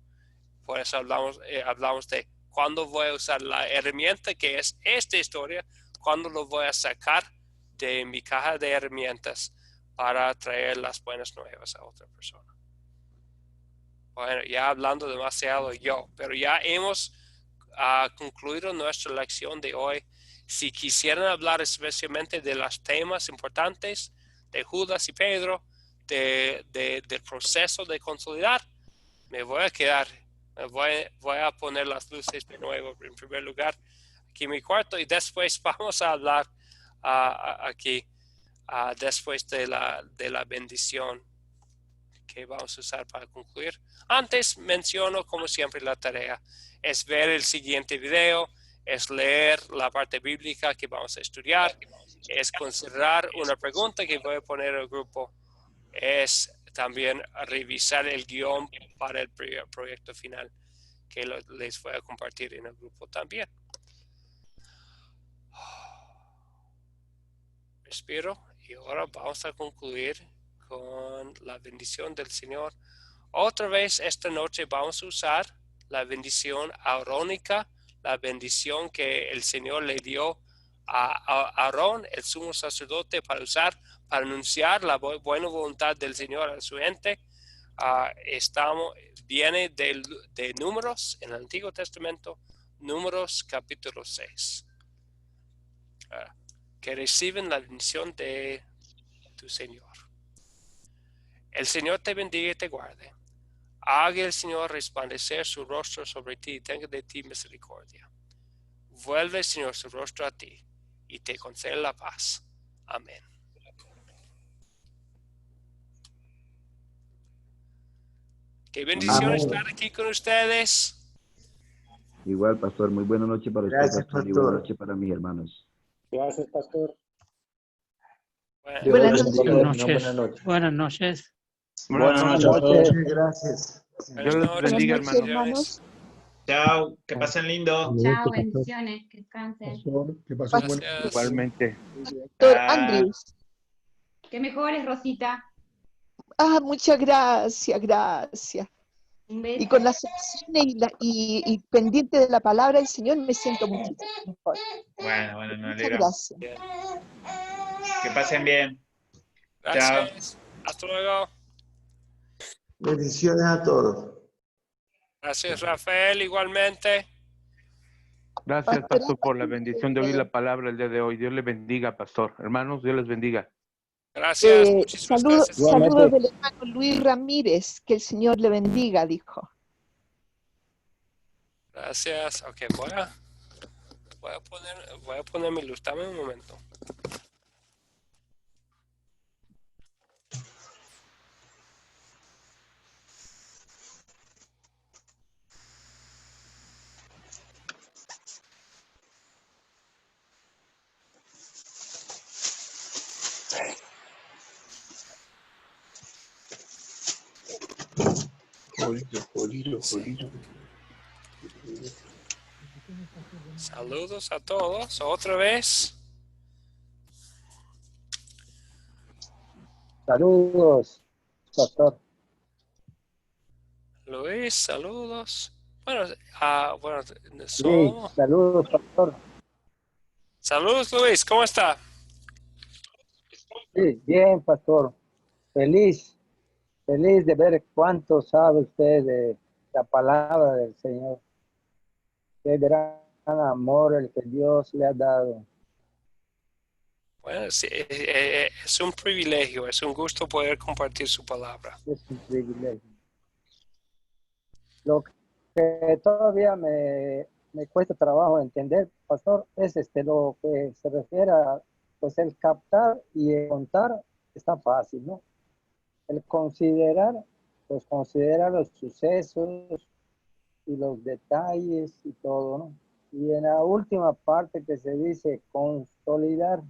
Por eso hablamos de cuándo voy a usar la herramienta que es esta historia, cuándo lo voy a sacar de mi caja de herramientas para traer las buenas nuevas a otra persona. Bueno, ya hablando demasiado yo, pero ya hemos concluido nuestra lección de hoy. Si quisieran hablar especialmente de los temas importantes de Judas y Pedro, del proceso de consolidar, me voy a quedar, voy a poner las luces de nuevo en primer lugar aquí en mi cuarto y después vamos a hablar aquí después de la bendición que vamos a usar para concluir. Antes menciono como siempre la tarea es ver el siguiente video, es leer la parte bíblica que vamos a estudiar, es considerar una pregunta que voy a poner al grupo, es también revisar el guión para el proyecto final que les voy a compartir en el grupo también. Respiro y ahora vamos a concluir con la bendición del Señor. Otra vez esta noche vamos a usar la bendición arónica, la bendición que el Señor le dio a Aarón, el sumo sacerdote, para usar, para anunciar la buena voluntad del Señor a su gente. Viene de Números, en el Antiguo Testamento, Números capítulo 6. Que reciben la bendición de tu Señor. El Señor te bendiga y te guarde. Haga el Señor resplandecer su rostro sobre ti y tenga de ti misericordia. Vuelve, Señor, su rostro a ti y te conceda la paz. Amén. Qué bendición estar aquí con ustedes. Igual, pastor, muy buena noche para usted, Gracias, pastor, y buena pastor. noche para mis hermanos. Gracias, pastor. Buenas noches. Buenas noches. Buenas noches. Buenas Buenas noches. noches, gracias. Dios les bendiga, hermanos. Chao, que pasen lindo. Chao, bendiciones, que descansen. Pastor, que pasen buenas Gracias. noches. Igualmente. Doctor Andrews. Que mejores, Rosita. Ah, muchas gracias, gracias. Un beso. Y con las oraciones y pendiente de la palabra del Señor me siento muchísimo mejor. Bueno, me Muchas alegro. gracias. Que pasen bien. Gracias. Hasta luego. Bendiciones a todos. Gracias, Rafael, igualmente. Gracias, pastor, por la bendición de oír la palabra el día de hoy. Dios le bendiga, pastor. Hermanos, Dios les bendiga. Gracias, muchísimas gracias. Saludos del hermano Luis Ramírez, que el Señor le bendiga, dijo. Gracias. Ok, voy a poner mi luz. Dame un momento. Saludos a todos. Otra vez. Saludos, pastor. Luis, saludos. Bueno, Sí, saludos, pastor. Saludos, Luis. ¿Cómo está? Sí, bien, pastor. Feliz de ver cuánto sabe usted de la palabra del Señor. Qué gran amor el que Dios le ha dado. Bueno, sí, es un privilegio, es un gusto poder compartir su palabra. Es un privilegio. Lo que todavía me cuesta trabajo entender, pastor, es lo que se refiere a pues el captar y el contar está fácil, ¿no? El considerar pues considera los sucesos y los detalles y todo, ¿no? Y en la última parte que se dice consolidar,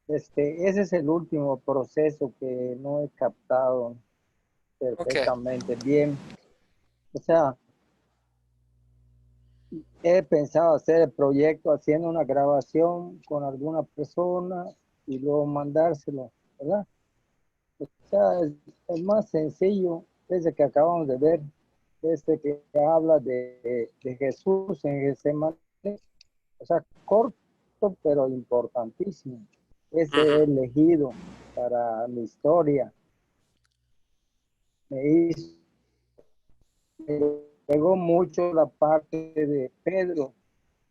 ese es el último proceso que no he captado perfectamente bien. O sea, he pensado hacer el proyecto haciendo una grabación con alguna persona y luego mandárselo, ¿verdad? O sea, es más sencillo ese que acabamos de ver, este que habla de Jesús en Getsemaní. O sea, corto pero importantísimo. Ese elegido para mi historia. Me llegó mucho la parte de Pedro,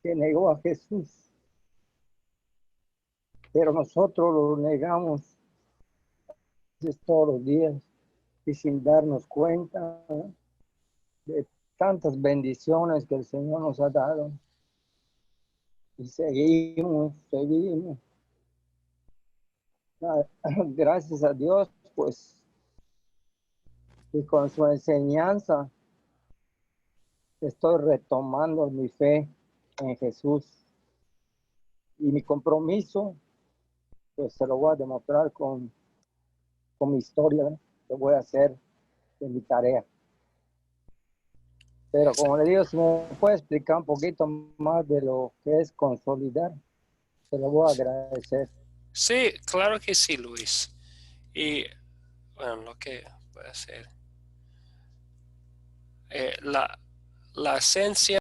que negó a Jesús. Pero nosotros lo negamos todos los días y sin darnos cuenta, ¿no?, de tantas bendiciones que el Señor nos ha dado. Y seguimos. Gracias a Dios, pues, y con su enseñanza estoy retomando mi fe en Jesús. Y mi compromiso, pues se lo voy a demostrar con mi historia, ¿no?, que voy a hacer en mi tarea. Pero como le digo, si me puede explicar un poquito más de lo que es consolidar, se lo voy a agradecer. Sí, claro que sí, Luis. Y bueno, lo que puede ser la esencia